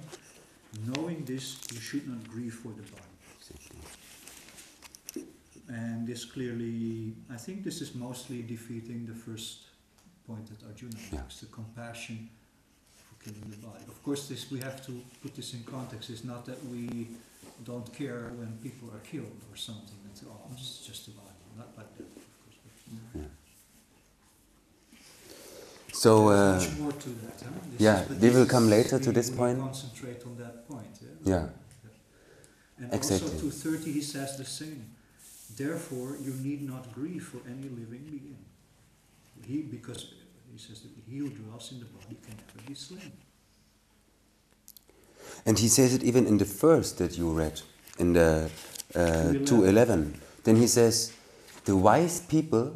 knowing this, you should not grieve for the body. Exactly. And this clearly, I think this is mostly defeating the first point that Arjuna makes, the compassion for killing the body. Of course, this we have to put this in context. It's not that we don't care when people are killed or something, and say, oh, it's just a body. Not like that, of course. But, So, there's much more to that. Huh? We will come later to this point. Concentrate on that point. Yeah. And exactly. also 2:30 he says the same. Therefore, you need not grieve for any living being. Because he says that he who dwells in the body can never be slain. And he says it even in the first that you read, in the 2:11. Then he says, the wise people,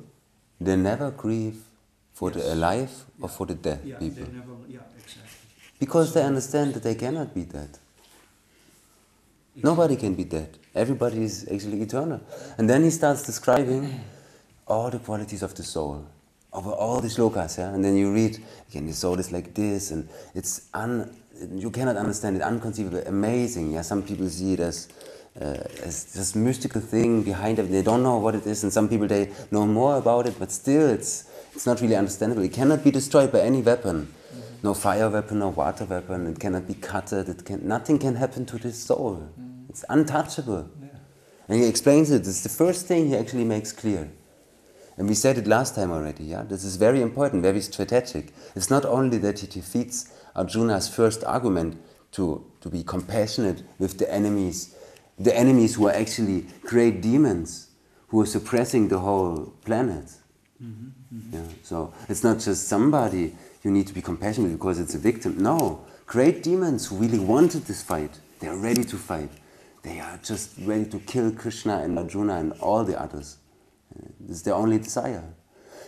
they never grieve for the alive or for the dead people. They never, exactly. Because they understand that they cannot be dead. Nobody can be dead. Everybody is actually eternal. And then he starts describing all the qualities of the soul over all the shlokas, yeah? And then you read, again, the soul is like this, and you cannot understand it, unconceivable, amazing. Yeah? Some people see it as this mystical thing behind it. They don't know what it is, and some people, they know more about it, but still it's not really understandable. It cannot be destroyed by any weapon. No fire weapon, no water weapon. It cannot be cutted. Nothing can happen to this soul. It's untouchable. Yeah. And he explains it. It's the first thing he actually makes clear. And we said it last time already. Yeah, this is very important, very strategic. It's not only that he defeats Arjuna's first argument to be compassionate with the enemies who are actually great demons who are suppressing the whole planet. Yeah, so it's not just somebody you need to be compassionate because it's a victim. No, great demons who really wanted this fight. They are ready to fight. They are just ready to kill Krishna and Arjuna and all the others. This is their only desire.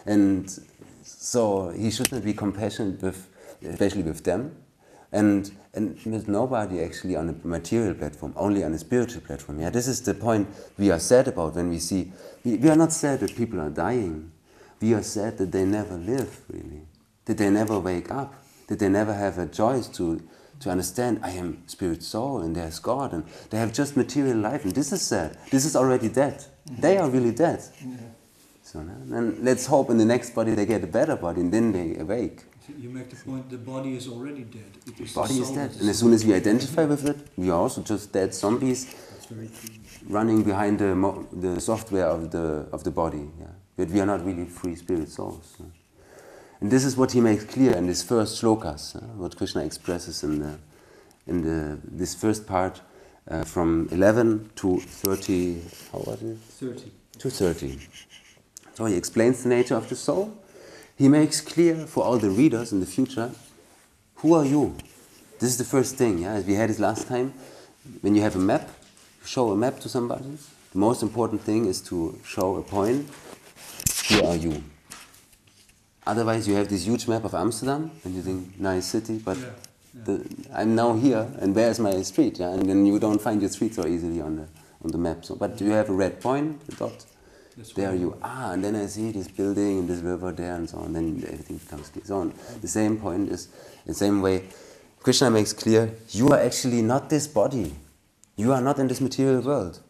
And so he should not be compassionate especially with them, and with nobody actually on a material platform, only on a spiritual platform. Yeah, this is the point we are sad about when we see, we are not sad that people are dying. We are sad that they never live, really. That they never wake up. That they never have a choice to understand, I am spirit soul and there's God, and they have just material life, and this is sad. This is already dead. They are really dead. So then let's hope in the next body they get a better body, and then they awake. You make the point, the body is already dead. The body is dead, and as soon as we identify with it, we are also just dead zombies running behind the software of the body. Yeah. But we are not really free spirit souls. Yeah. And this is what he makes clear in his first shlokas, what Krishna expresses in this first part from 11 to 30. How was it? 30. To 30. So he explains the nature of the soul. He makes clear for all the readers in the future, who are you? This is the first thing, yeah? As we had it last time. When you have a map, you show a map to somebody. The most important thing is to show a point. Who are you? Otherwise, you have this huge map of Amsterdam, and you think, nice city, but I'm now here, and where's my street? Yeah? And then you don't find your street so easily on the map. So, but you have a red point, a dot. There you are, and then I see this building and this river there and so on, then everything becomes clear. So on. The same point is, in the same way, Krishna makes clear, you are actually not this body. You are not in this material world.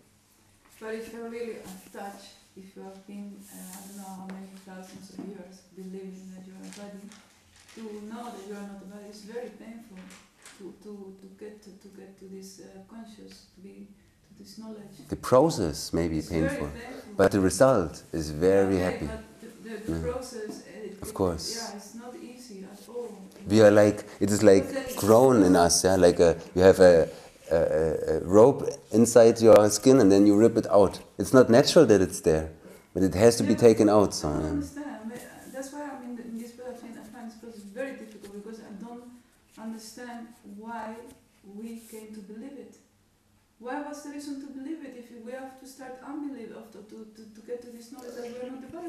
But if you're really attached, if you have been, I don't know how many thousands of years believing that you are a body, to know that you are not a body is very painful. To get to this conscious, this knowledge. The process may be painful, but the result is very happy. But the process, of course. Yeah, it's not easy at all. We are like, it is like grown in us, yeah, like you have a rope inside your skin and then you rip it out. It's not natural that it's there, but it has to be taken out. So, I understand. That's why I'm in this process. I find this process very difficult because I don't understand why we came to believe it. Why was the reason to believe it if we have to start unbelief to get to this knowledge that we are not the body?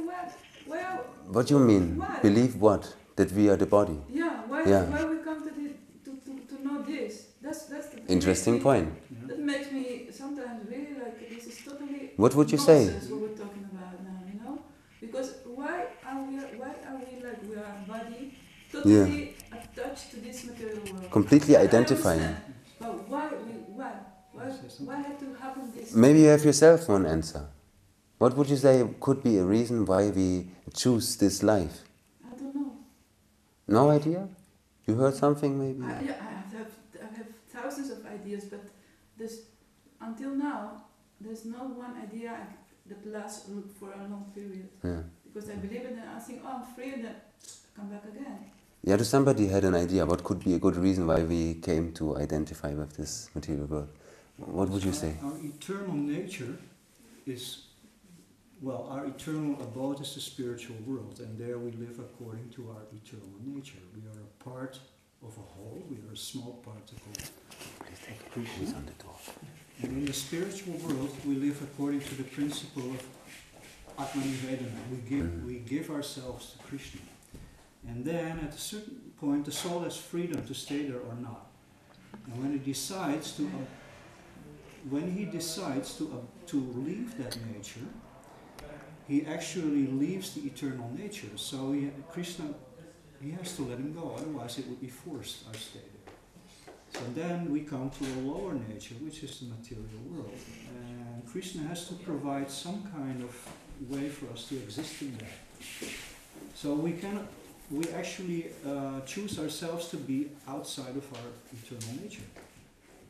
What do you mean? Why? Believe what? That we are the body? Yeah, why we come to know this? That's the interesting point. That makes me sometimes really like this is totally what would you say? What we're talking about now, you know? Because why are we like we are a body totally attached to this material world? Completely identifying. But why had to happen this? Maybe you have yourself one answer. What would you say could be a reason why we choose this life? I don't know. No idea? You heard something maybe? I have thousands of ideas, but until now, there's not one idea that lasts for a long period. Yeah. Because I believe it and I think, oh, I'm free, and then I come back again. Yeah, if somebody had an idea, what could be a good reason why we came to identify with this material world? What would you say? Our eternal nature is, well, our eternal abode is the spiritual world, and there we live according to our eternal nature. We are a part of a whole, we are a small particle. Please take a breeze on the door. And in the spiritual world, we live according to the principle of Atmanivedana. We give ourselves to Krishna. And then at a certain point the soul has freedom to stay there or not. And when he decides to leave that nature, he actually leaves the eternal nature. So Krishna has to let him go, otherwise it would be forced, I stay there. So then we come to a lower nature, which is the material world. And Krishna has to provide some kind of way for us to exist in that. So we actually choose ourselves to be outside of our eternal nature.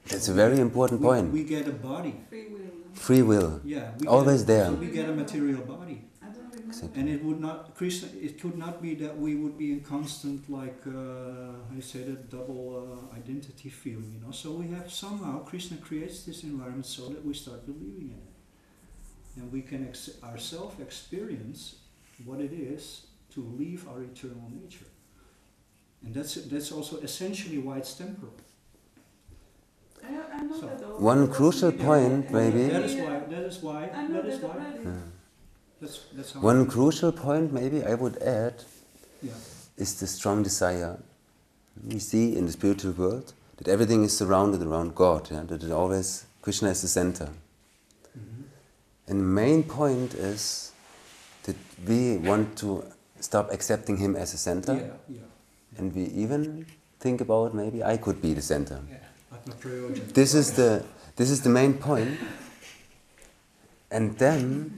It's a very important point. We get a body. Free will. Free will. Yeah. Always there. So we get a material body. I don't remember. Exactly. And it would not, Krishna, it could not be that we would be in constant, like, how you say that, double identity feeling, you know. So we have somehow, Krishna creates this environment so that we start believing in it. And we can ourselves experience what it is to leave our eternal nature. And that's also essentially why it's temporal. I know So, that all. One crucial point, maybe. That is why. I know that already. That's how. One crucial point, maybe I would add, Yeah. is the strong desire. We see in the spiritual world that everything is surrounded around God. Yeah? That it always Krishna is the center. Mm-hmm. And the main point is that we want to stop accepting him as a center, Yeah. and we even think about maybe I could be the center. Yeah. Atma-prayojan. This is the main point. And then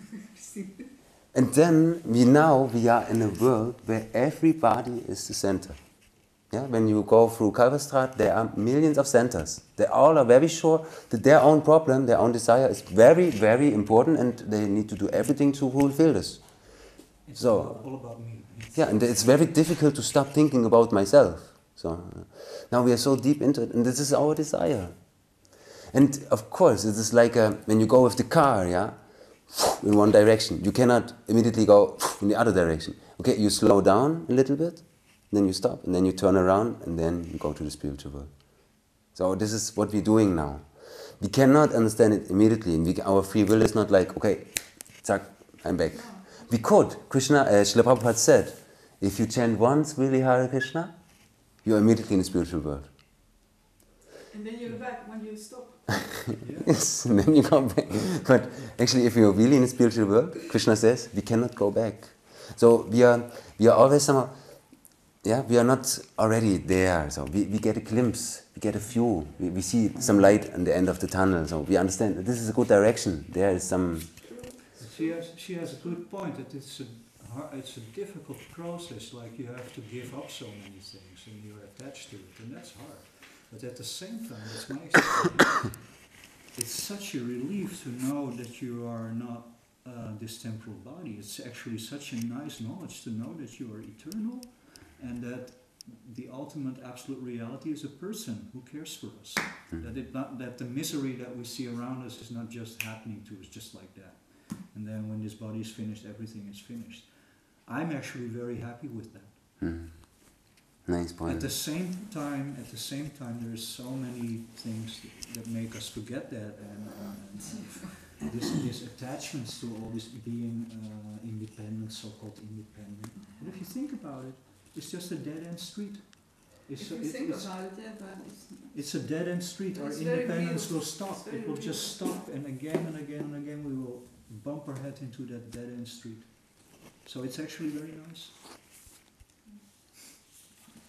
we are in a world where everybody is the center. Yeah? When you go through Kalverstraat, there are millions of centers. They all are very sure that their own problem, their own desire is very, very important, and they need to do everything to fulfill this. It's So, all about me. yeah, and it's very difficult to stop thinking about myself. So now we are so deep into it, and this is our desire. And of course, it is like when you go with the car, yeah, in one direction. You cannot immediately go in the other direction. Okay, you slow down a little bit, then you stop, and then you turn around, and then you go to the spiritual world. So this is what we're doing now. We cannot understand it immediately, and our free will is not like, okay, zack, I'm back. We could. Krishna, Srila Prabhupada said, if you chant once really Hare Krishna, you are immediately in the spiritual world. And then you're back when you stop. Yes, and then you go back. But actually, if you're really in the spiritual world, Krishna says, we cannot go back. So we are always somehow, yeah, we are not already there. So we get a glimpse, we get a view, we see some light at the end of the tunnel. So we understand that this is a good direction. There is some... She has a good point that it's a difficult process, like you have to give up so many things and you're attached to it, and that's hard. But at the same time, that's my experience. It's such a relief to know that you are not this temporal body. It's actually such a nice knowledge to know that you are eternal and that the ultimate absolute reality is a person who cares for us. That the misery that we see around us is not just happening to us just like that. And then when this body is finished, everything is finished. I'm actually very happy with that. Nice point. At the same time, there's so many things that make us forget that, and this attachments to all this being independent, so-called independent. But if you think about it, it's just a dead-end street. It's a dead-end street. Our independence will stop. It will just stop, and again we will bump our head into that dead-end street. So it's actually very nice.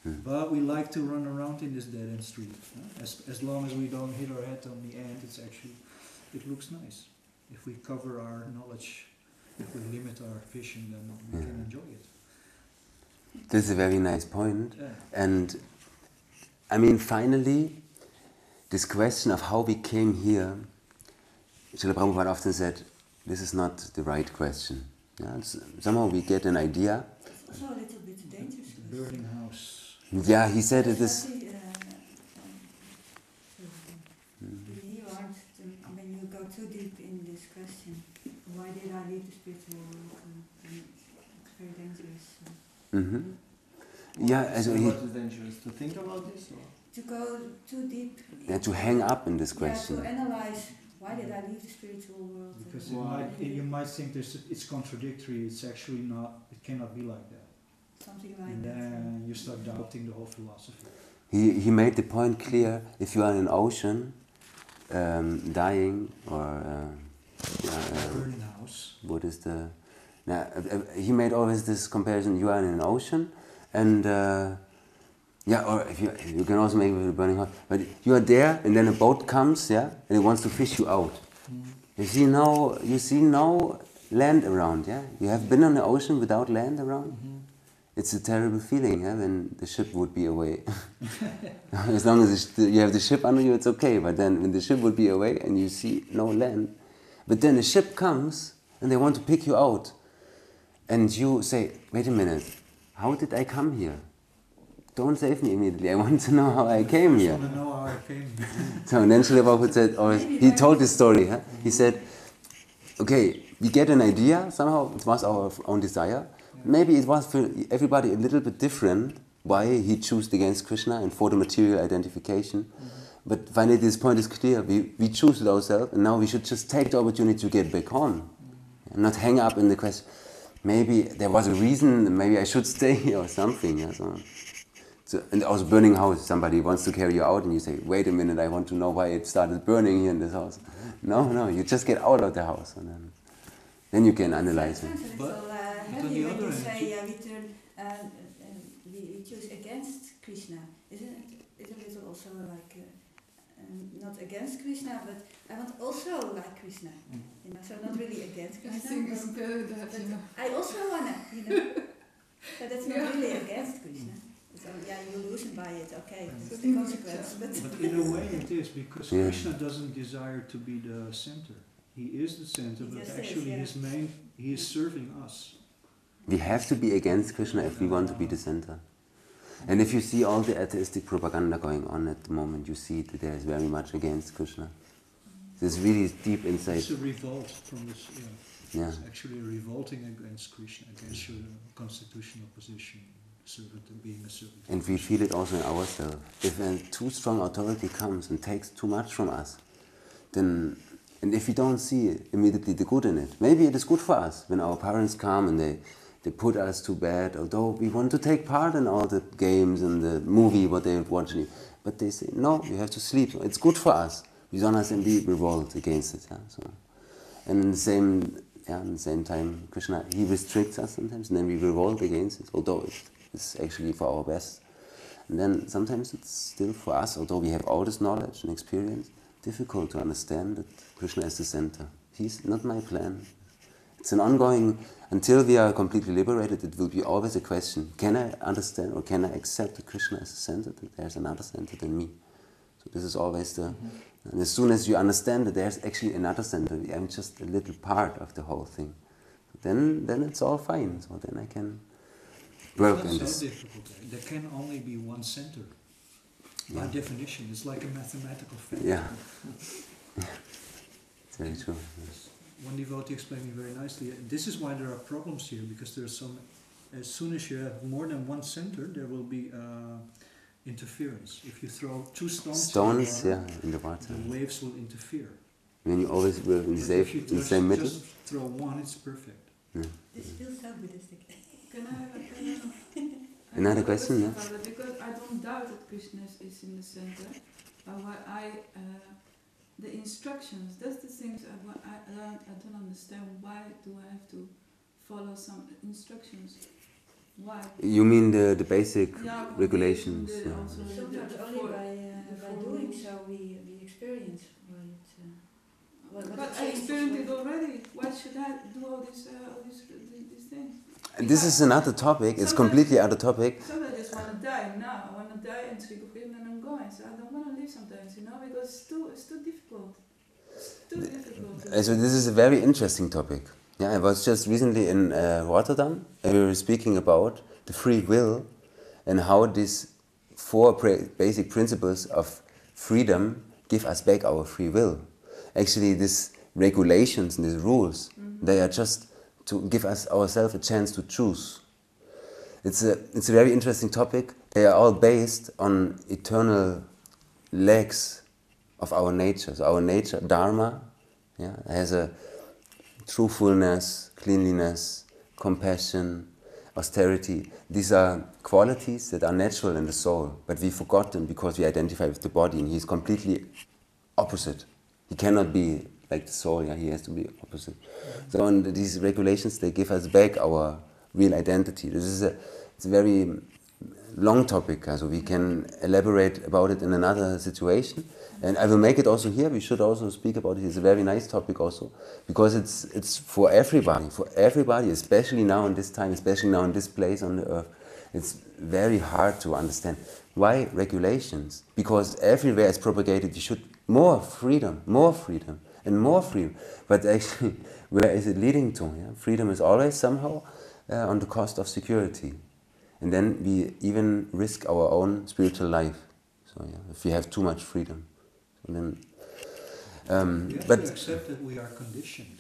But we like to run around in this dead-end street. As long as we don't hit our head on the end, it looks nice. If we cover our knowledge, if we limit our vision, then we can enjoy it. This is a very nice point. Yeah. And I mean, finally, this question of how we came here, Srila Prabhupada often said, this is not the right question. Yeah, somehow we get an idea. It's also a little bit dangerous. The burning house. Yeah, he said it is... When you go too deep in this question, why did I leave the spiritual world? It's very dangerous. Yeah, So what is dangerous? To think about this? Or? To go too deep. Yeah, to hang up in this question. Yeah, to analyze why did I leave the spiritual world? Because you might think it's contradictory. It's actually not. It cannot be like that. something like And that. then you start doubting the whole philosophy. He made the point clear, if you are in an ocean, dying, or Burning house. what is the... he made always this comparison, you are in an ocean, and or if you can also make it with a burning house, but you are there, and then a boat comes, and it wants to fish you out. You see no land around, You have been on the ocean without land around? It's a terrible feeling, when the ship would be away. As long as you have the ship under you, it's okay. But then when the ship would be away and you see no land, but then the ship comes and they want to pick you out, and you say, "Wait a minute, how did I come here? Don't save me immediately. I want to know how I came here." I want to know how I came here. So and then Srila Prabhupada said, he told this story. He said, "Okay, we get an idea somehow. It was our own desire." Maybe it was for everybody a little bit different why he chose against Krishna and for the material identification. But finally this point is clear. We choose it ourselves, and now we should just take the opportunity to get back home. And not hang up in the question, maybe there was a reason, maybe I should stay here or something. So, and also burning house, somebody wants to carry you out and you say, "Wait a minute, I want to know why it started burning here in this house." No, you just get out of the house, and then you can analyze it. But When on the you other say hand, we choose against Krishna, isn't it a little also like not against Krishna, but I want also like Krishna, so not really against I Krishna. think it's good that, But I also wanna, so that's not really against Krishna. So you loosen by it, okay, that's the consequence. but in a way it is, because Yeah. Krishna doesn't desire to be the center. He is the center, He but just is, actually he is serving us. We have to be against Krishna if we want to be the center. And if you see all the atheistic propaganda going on at the moment, you see that there is very much against Krishna. There's really deep insight. It's a revolt from this, Yeah. It's actually revolting against Krishna, against your constitutional position, being a servant. And we feel it also in ourselves. If a too strong authority comes and takes too much from us, then, and if we don't see immediately the good in it, maybe it is good for us when our parents come and they put us to bed, although we want to take part in all the games and the movie, what they would watch. But they say, "No, you have to sleep. It's good for us." We don't have to be revolt against it. And in the same time, Krishna, he restricts us sometimes, and then we revolt against it, although it's actually for our best. And then sometimes it's still for us, although we have all this knowledge and experience, difficult to understand that Krishna is the center. He's not my plan. It's an ongoing, until we are completely liberated, it will be always a question, can I understand or can I accept that Krishna is the center, that there's another center than me? So this is always and as soon as you understand that there's actually another center, I'm just a little part of the whole thing, then it's all fine, so then I can work in It's not this. so difficult. There can only be one center. By definition, it's like a mathematical fact. Yeah. It's very true. One devotee explained me very nicely. This is why there are problems here, because there's as soon as you have more than one center, there will be interference. If you throw two stones In the water. the waves will interfere. When you always will in the same middle. Just throw one, it's perfect. It's still so Buddhistic. Can I have Another question, yeah? about it? Because I don't doubt that Krishna is in the center. But the instructions, that's the things I don't understand. Why do I have to follow some instructions? Why? You mean the basic Yeah, regulations? the- Yeah. also the- Sometimes the only four- by the four doing rules. so we experience what But I changes experienced it what- already. Why should I do all these things? And this is another topic, it's completely other topic. Sometimes I just want to die now. I want to die and speak of Krishna and I'm going. So I don't want to live sometimes, because it's too difficult. It's too difficult. So this is a very interesting topic. Yeah, I was just recently in Rotterdam, and we were speaking about the free will and how these four basic principles of freedom give us back our free will. Actually, these regulations and these rules, they are just to give us ourselves a chance to choose. It's a very interesting topic. They are all based on eternal legs of our nature. So our nature, Dharma, has a truthfulness, cleanliness, compassion, austerity. These are qualities that are natural in the soul, but we forgot them because we identify with the body, and he's completely opposite. He cannot be like the soul, yeah, he has to be opposite. So these regulations, they give us back our real identity. This is it's a very long topic, so we can elaborate about it in another situation. And I will make it also here. We should also speak about it. It's a very nice topic also, because it's for everybody, especially now in this time, especially now in this place on the earth. It's very hard to understand. Why regulations? Because everywhere it's propagated, you should more freedom, and more freedom. But actually, where is it leading to? Yeah? Freedom is always somehow on the cost of security. And then we even risk our own spiritual life. So yeah, if we have too much freedom. And then, we have to accept that we are conditioned.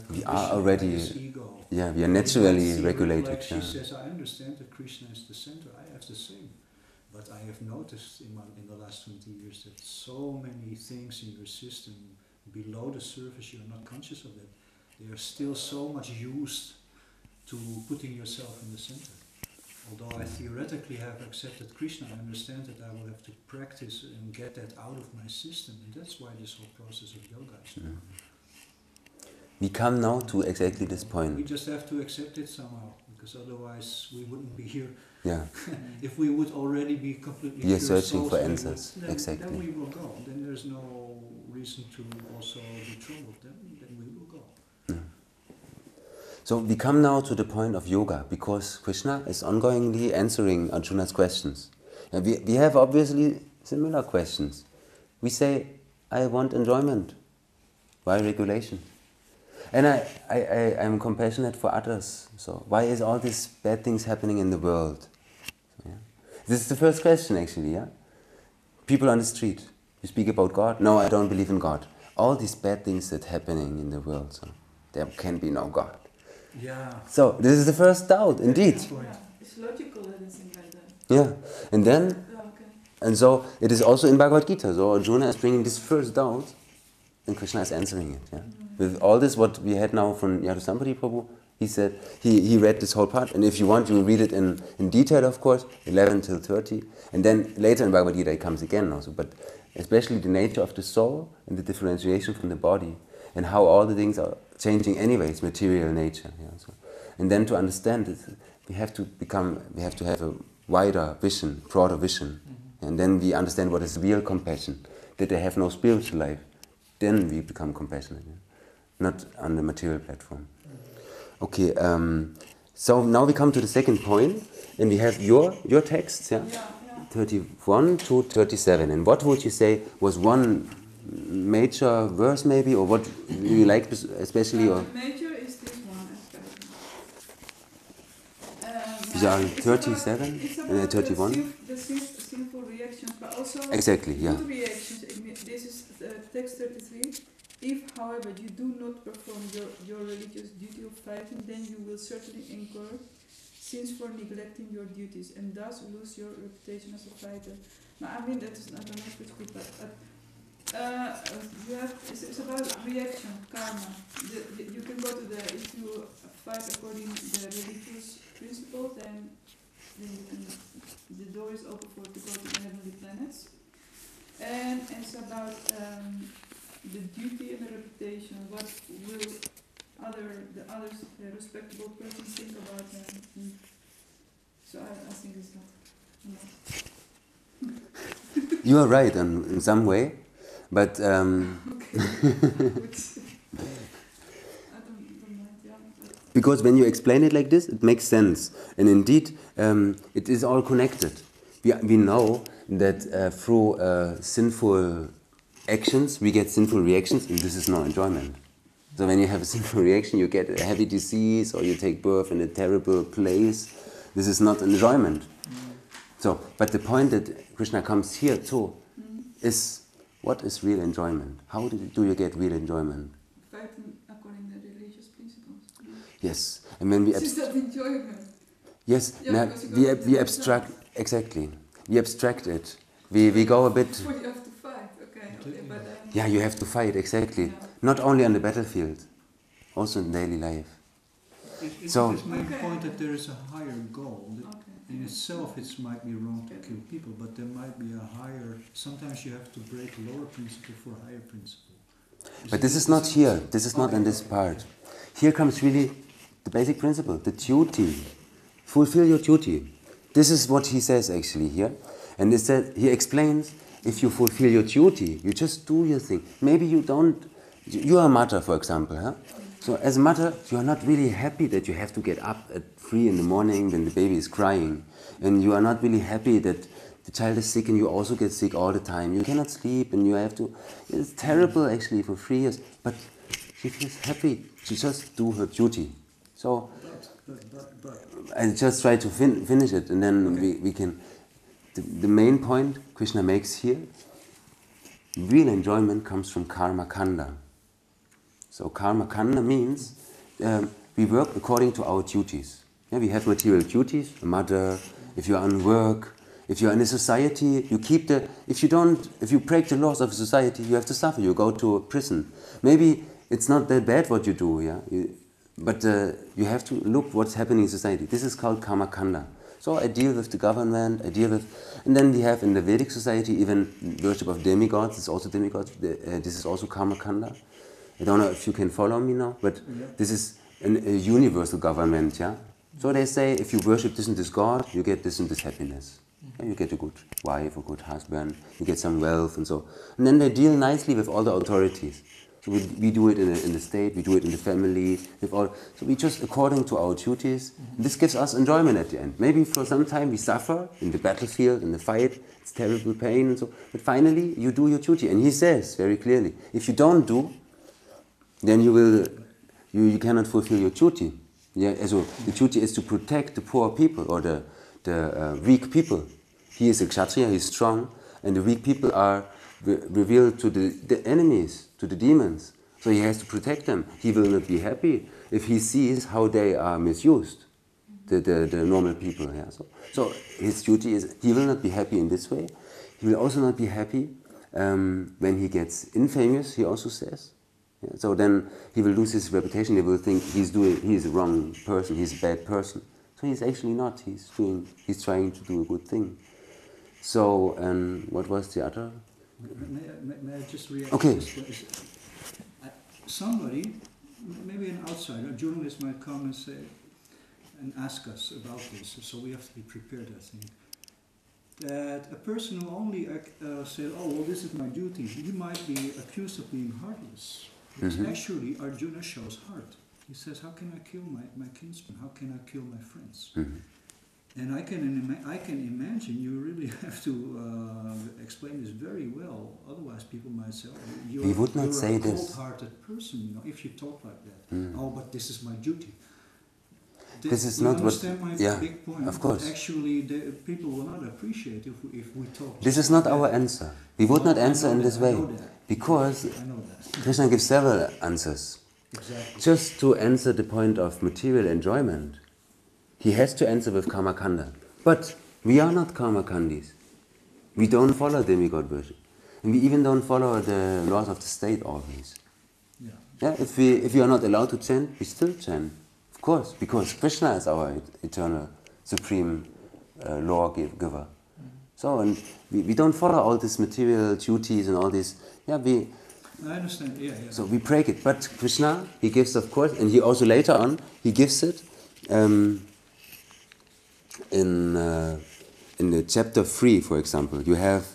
We are already, by this ego. Yeah, we are naturally regulated. Like she yeah. says, I understand that Krishna is the center. I have the same. But I have noticed in the last 20 years that so many things in your system below the surface, you are not conscious of that. They are still so much used to putting yourself in the center. Although I theoretically have accepted Krishna, I understand that I will have to practice and get that out of my system, and that's why this whole process of yoga is done. We come now to exactly this point. We just have to accept it somehow, because otherwise we wouldn't be here. Yeah. If we would already be completely We are pure searching souls, for we answers. would- Exactly. Then we will go. Then there's no reason to also be troubled. Then we will go. So we come now to the point of yoga, because Krishna is ongoingly answering Arjuna's questions. And we have obviously similar questions. We say, I want enjoyment. Why regulation? And I'm compassionate for others. So why is all these bad things happening in the world? So, yeah. This is the first question actually, yeah? People on the street, you speak about God? No, I don't believe in God. All these bad things that are happening in the world, so there can be no God. Yeah. So this is the first doubt, indeed. Yeah, it's logical that it's like that. Yeah, and then, Yeah, okay. and so it is also in Bhagavad Gita. So Arjuna is bringing this first doubt, and Krishna is answering it. Yeah, with all this what we had now from Yadusambhati Prabhu, he said he read this whole part, and if you want, you will read it in detail, of course, 11 till 30, and then later in Bhagavad Gita it comes again also. But especially the nature of the soul and the differentiation from the body, and how all the things are changing anyways, material nature. Yeah, so. And then to understand it, we have to have a wider vision, broader vision. And then we understand what is real compassion, that they have no spiritual life. Then we become compassionate, yeah? Not on the material platform. Okay, so now we come to the second point, and we have your texts, yeah? 31 to 37. And what would you say was one major verse maybe, or what you like especially? Or The major is this one. these are 37 and 31? The sinful reactions, but also Exactly, yeah. good reactions. This is text 33. If, however, you do not perform your religious duty of fighting, then you will certainly incur sins for neglecting your duties, and thus lose your reputation as a fighter. Now, I mean, that is, I don't know if it's good, but it's about reaction, karma. You can go to if you fight according to the religious principles, then the door is open to go to the heavenly planets. And it's about the duty and the reputation. What will the others, the respectable person think about them? So I think it's not. You are right in some way, but Okay. I don't mind, yeah. because when you explain it like this, it makes sense, and indeed, it is all connected. We know that through sinful actions, we get sinful reactions, and this is no enjoyment. So when you have a sinful reaction, you get a heavy disease, or you take birth in a terrible place. This is not enjoyment. So, but the point that Krishna comes here to is, what is real enjoyment? How do you get real enjoyment? Fighting according to religious principles. Yes, and when we This is not enjoyment. yes, Yeah, now because you go we to abstract exactly. We abstract it. We go a bit. Well, you have to fight, okay, but Yeah, you have to fight exactly. Yeah. Not only on the battlefield, also in daily life. It's So- his main Okay. point that there is a higher goal. That Okay. in itself, it might be wrong to kill people, but there might be a higher. Sometimes you have to break a lower principle for a higher principle. But this is not here. This is not in this part. Here comes really the basic principle, the duty. Fulfill your duty. This is what he says actually here. And he explains, if you fulfill your duty, you just do your thing. Maybe you don't, you are a mother, for example. Huh? So as a mother, you are not really happy that you have to get up at 3 in the morning when the baby is crying. And you are not really happy that the child is sick and you also get sick all the time. You cannot sleep and you have to, it's terrible actually for 3 years. But she feels happy to just do her duty. So I just try to finish it, and then we can. The main point Krishna makes here, real enjoyment comes from karma kanda. So karma kanda means we work according to our duties. Yeah, we have material duties, a mother. If you are on work, if you are in a society, you keep the. If you break the laws of a society, you have to suffer. You go to a prison. Maybe it's not that bad what you do. Yeah. But you have to look what's happening in society. This is called karma kanda. So I deal with the government, and then we have in the Vedic society even worship of demigods. It's also demigods. This is also karma kanda. I don't know if you can follow me now, but this is a universal government, yeah? So they say if you worship this and this god, you get this and this happiness. Yeah, you get a good wife, a good husband, you get some wealth and so. And then they deal nicely with all the authorities. So we do it in the state, we do it in the family, so we just according to our duties. This gives us enjoyment at the end. Maybe for some time we suffer in the battlefield, in the fight, it's terrible pain and so, but finally you do your duty. And he says very clearly, if you don't do, then you cannot fulfill your duty. Yeah, so the duty is to protect the poor people or the weak people. He is a kshatriya, he is strong, and the weak people are revealed to the enemies, to the demons. So he has to protect them. He will not be happy if he sees how they are misused, the normal people. Yeah. So his duty is, he will not be happy in this way. He will also not be happy when he gets infamous, he also says. Yeah. So then he will lose his reputation. He will think he's a wrong person, he's a bad person. So he's actually not. He's trying to do a good thing. So, what was the other? May I just react Okay. to this? Somebody, maybe an outsider, a journalist might come and say, and ask us about this, so we have to be prepared, I think. That a person who only said, oh, well, this is my duty, he might be accused of being heartless. Because actually, Arjuna shows heart. He says, how can I kill my kinsman? How can I kill my friends? And I can imagine you really have to explain this very well. Otherwise, people might say, oh, you're a cold-hearted person, you know, if you talk like that. Oh, but this is my duty. This is you not what. understand my Yeah, big point? of course. Actually, people will not appreciate if we talk. This is not our answer. We would not answer in this way. Because Krishna gives several answers. Exactly. Just to answer the point of material enjoyment, he has to answer with karma kanda. But we are not karma kandis. We don't follow demigod worship. And we even don't follow the laws of the state always. Yeah, if we are not allowed to chant, we still chant. Of course, because Krishna is our eternal, supreme lawgiver. So, and we don't follow all these material duties and all this. Yeah, I understand, yeah. So we break it. But Krishna, he gives, of course, and he also later on, he gives it in the chapter 3, for example. You have,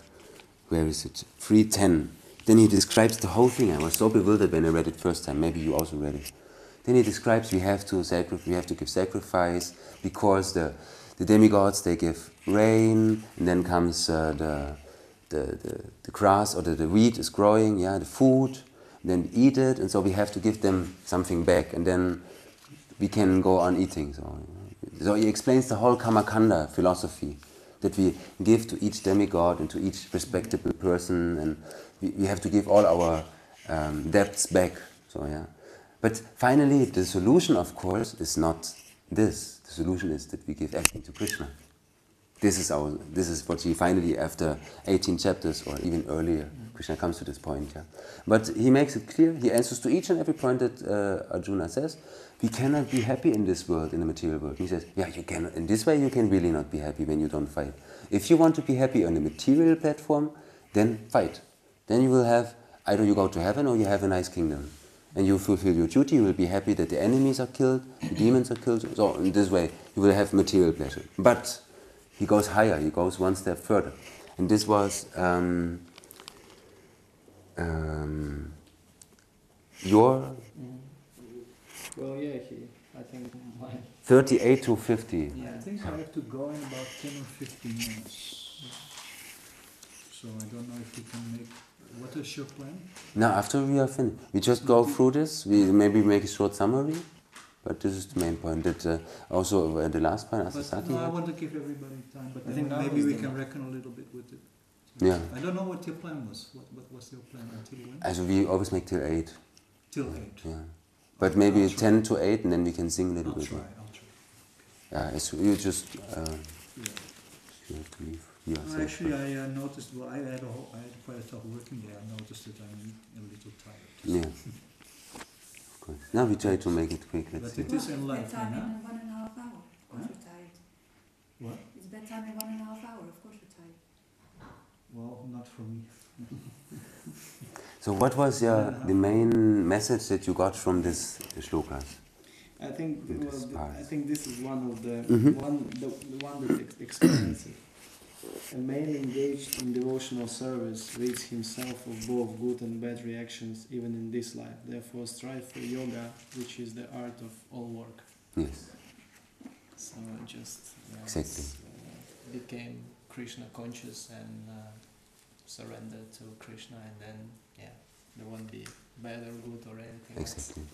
where is it? 3:10. Then he describes the whole thing. I was so bewildered when I read it first time. Maybe you also read it. Then he describes we have to give sacrifice because the demigods, they give rain, and then comes the grass or the wheat is growing, yeah, the food, and then eat it, and so we have to give them something back, and then we can go on eating. So he explains the whole Kamakanda philosophy, that we give to each demigod and to each respectable person, and we have to give all our debts back. So yeah. But finally, the solution, of course, is not this. The solution is that we give everything to Krishna. This is what he finally, after 18 chapters or even earlier, Krishna comes to this point. Yeah, but he makes it clear. He answers to each and every point that Arjuna says. We cannot be happy in this world, in the material world. He says, yeah, you cannot. In this way, you can really not be happy when you don't fight. If you want to be happy on the material platform, then fight. Then you will have, either you go to heaven or you have a nice kingdom. And you fulfill your duty, you will be happy that the enemies are killed, the demons are killed. So in this way, you will have material pleasure. But he goes higher, he goes one step further. And this was your... Well, yeah, I think mine. 38 to 50. Yeah, I think I have to go in about 10 or 15 minutes. So I don't know if we can make... What is your plan? Now, after we are finished, we just go through this, we maybe make a short summary, but this is the main point. That also the last point, Asasaki. No, I want to give everybody time, but I think maybe we can reckon a little bit with it. Yeah. I don't know what your plan was. What was your plan until when? Also we always make till 8. Till 8. Yeah. But maybe 10 to 8 and then we can sing a little I'll bit. try. Yeah, you just you have to leave. Actually, I noticed. Well, I had quite a tough working day. I noticed that I'm a little tired. Yeah. Of course. Now we try to make it quick. Let's But see. it is in life, bedtime huh? in 1.5 hours. Of course you're tired. What? It's bedtime in 1.5 hours. Of course you're tired. Well, not for me. So what was the main message that you got from this shlokas? I think This part. I think this is one of the Mhm. the one that explains it. A man engaged in devotional service rids himself of both good and bad reactions even in this life. Therefore, strive for yoga, which is the art of all work. Yes. So just Exactly. became Krishna conscious and surrendered to Krishna, and then there won't be bad or good or anything else. Exactly.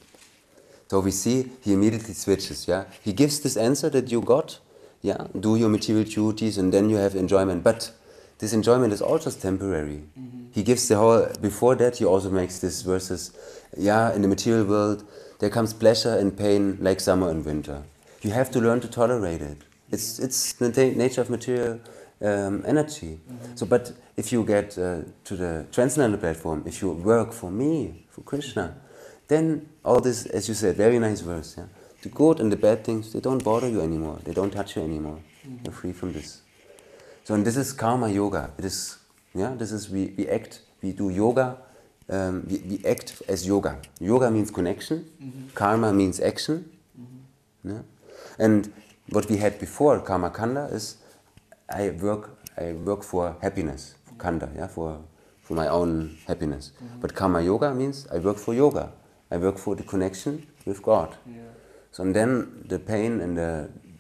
So we see he immediately switches, yeah. He gives this answer that you got, yeah, do your material duties and then you have enjoyment. But this enjoyment is all just temporary. Mm-hmm. He gives the whole, before that he also makes this verses, yeah, in the material world there comes pleasure and pain like summer and winter. You have to learn to tolerate it. It's the nature of material energy. Mm-hmm. So, but if you get to the transcendental platform, if you work for me, for Krishna, then all this, as you said, very nice verse, yeah? The good and the bad things, they don't bother you anymore. They don't touch you anymore. Mm-hmm. You're free from this. So, and this is karma yoga. It is, yeah, this is, we act, we do yoga, we act as yoga. Yoga means connection, Mm-hmm. karma means action. Mm-hmm. Yeah? And what we had before, karma kanda, is I work for happiness, for kanda, yeah, for my own happiness. Mm-hmm. But karma yoga means I work for yoga. I work for the connection with God. Yeah. So and then the pain and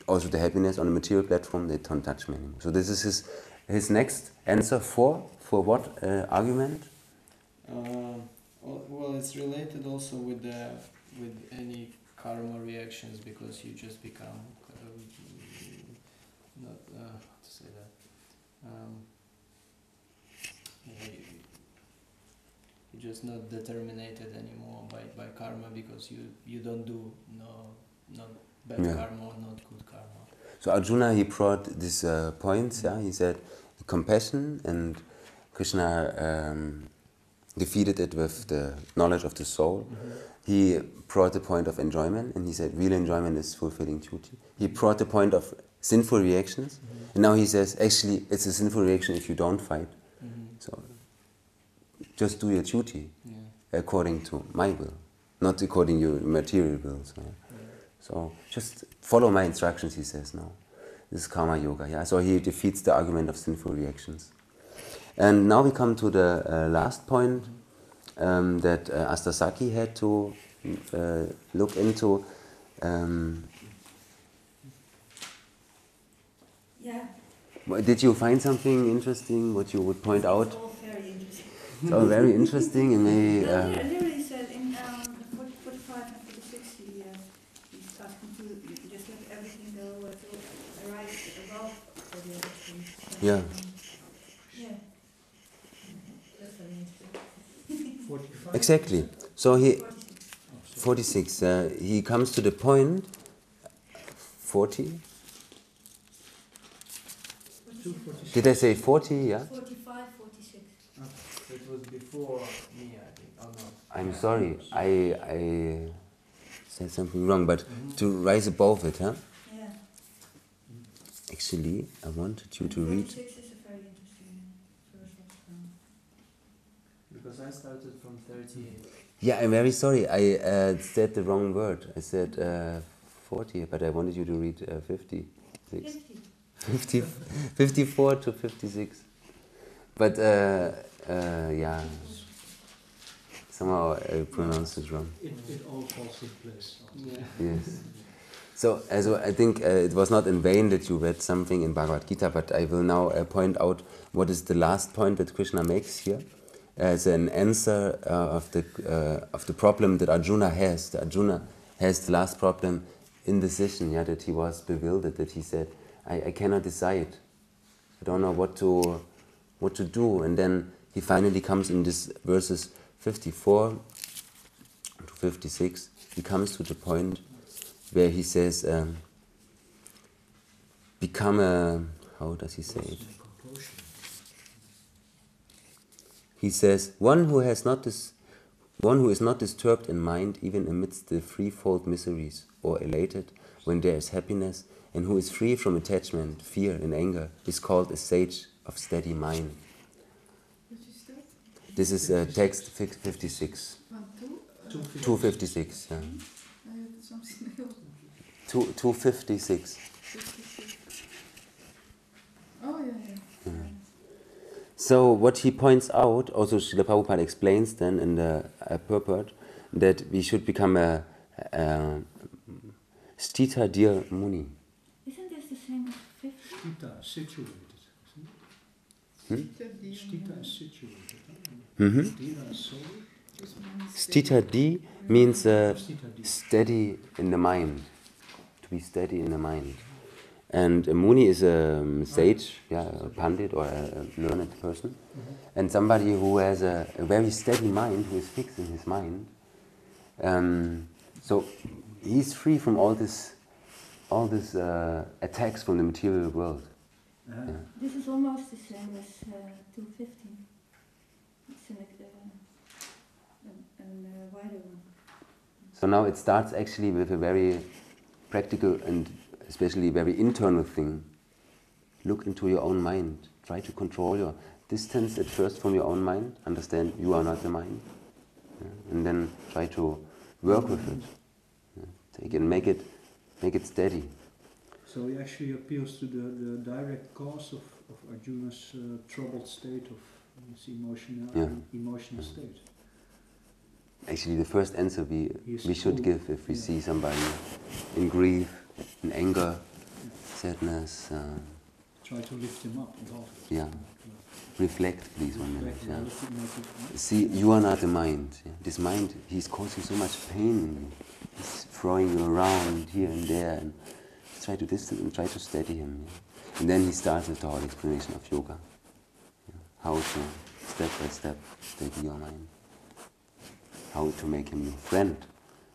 also the happiness on the material platform, they don't touch me anymore. So this is his next answer for what argument? Well, it's related also with any karma reactions, because you just become not how to say that. You're just not determinated anymore by karma, because you don't do not bad karma or not good karma. So Arjuna, he brought this points, yeah, he said compassion, and Krishna defeated it with the knowledge of the soul. Mm-hmm. He brought the point of enjoyment, and he said real enjoyment is fulfilling duty. He brought the point of sinful reactions, and now he says actually it's a sinful reaction if you don't fight. Mm-hmm. So just do your duty Yeah. according to my will, not according to your material will. So, Yeah. so just follow my instructions, he says now. This is karma yoga. Yeah. So he defeats the argument of sinful reactions. And now we come to the last point that Astasaki had to look into. Yeah, Did you find something interesting? What you would point out? it's all very interesting. It's all very interesting, and maybe. Literally said in 45 and 46, he's asking to just let everything go to rise above all the other things. Yeah. Yeah. That's very interesting. 45? Exactly. So he 46. 46. He comes to the point. 40. 246. Did I say 40? Yeah. 45, 46. So it was before me, I think. Oh no. I'm sorry. I said something wrong, but to rise above it, huh? Yeah. Actually, I wanted you to And read. 46 is a very interesting verse also. Because I started from 38. Yeah, I'm very sorry. I said the wrong word. I said 40, but I wanted you to read 56. 50, 54 to 56. But yeah, somehow I pronounced it wrong. It all falls in place. Yeah. Yes. So I think it was not in vain that you read something in Bhagavad Gita, but I will now point out what is the last point that Krishna makes here as an answer of the problem that Arjuna has. Arjuna has the last problem, indecision, yeah, that he was bewildered, that he said, I cannot decide. I don't know what to do. And then he finally comes in this verses 54 to 56, he comes to the point where he says, become a, how does he say it? He says, one who is not disturbed in mind even amidst the threefold miseries, or elated when there is happiness, and who is free from attachment, fear and anger, is called a sage of steady mind. Which is that? This is text 56. 256, yeah. I had something else. 256. 56. Oh, yeah. So what he points out, also Srila Prabhupada explains then in the purport, that we should become a Stita Dir Muni. Isn't this the same as 50? Stita, situated. Stita is situated. Dira is soul. Stita Di means steady in the mind, to be steady in the mind. And a Muni is a sage, yeah, a pandit or a learned person. And somebody who has a very steady mind, who is fixed in his mind. So he's free from all this attacks from the material world. Yeah. This is almost the same as 250. It's a wider one. So now it starts actually with a very practical and especially very internal thing. Look into your own mind. Try to control your distance at first from your own mind. Understand you are not the mind. Yeah. And then try to work with it. Yeah. Take it and make it steady. So he actually appeals to the direct cause of Arjuna's troubled state of his emotional state. Actually, the first answer we should give if we see somebody in grief, in anger, sadness. Try to lift him up above it. Yeah. Reflect, please, 1 minute. Reflect, Yeah. See, you are not the mind. Yeah. This mind, he's causing so much pain in you. He's throwing you around here and there. And try to distance and try to steady him. Yeah. And then he starts with the whole explanation of yoga. Yeah. How to, step by step, steady your mind. How to make him your friend.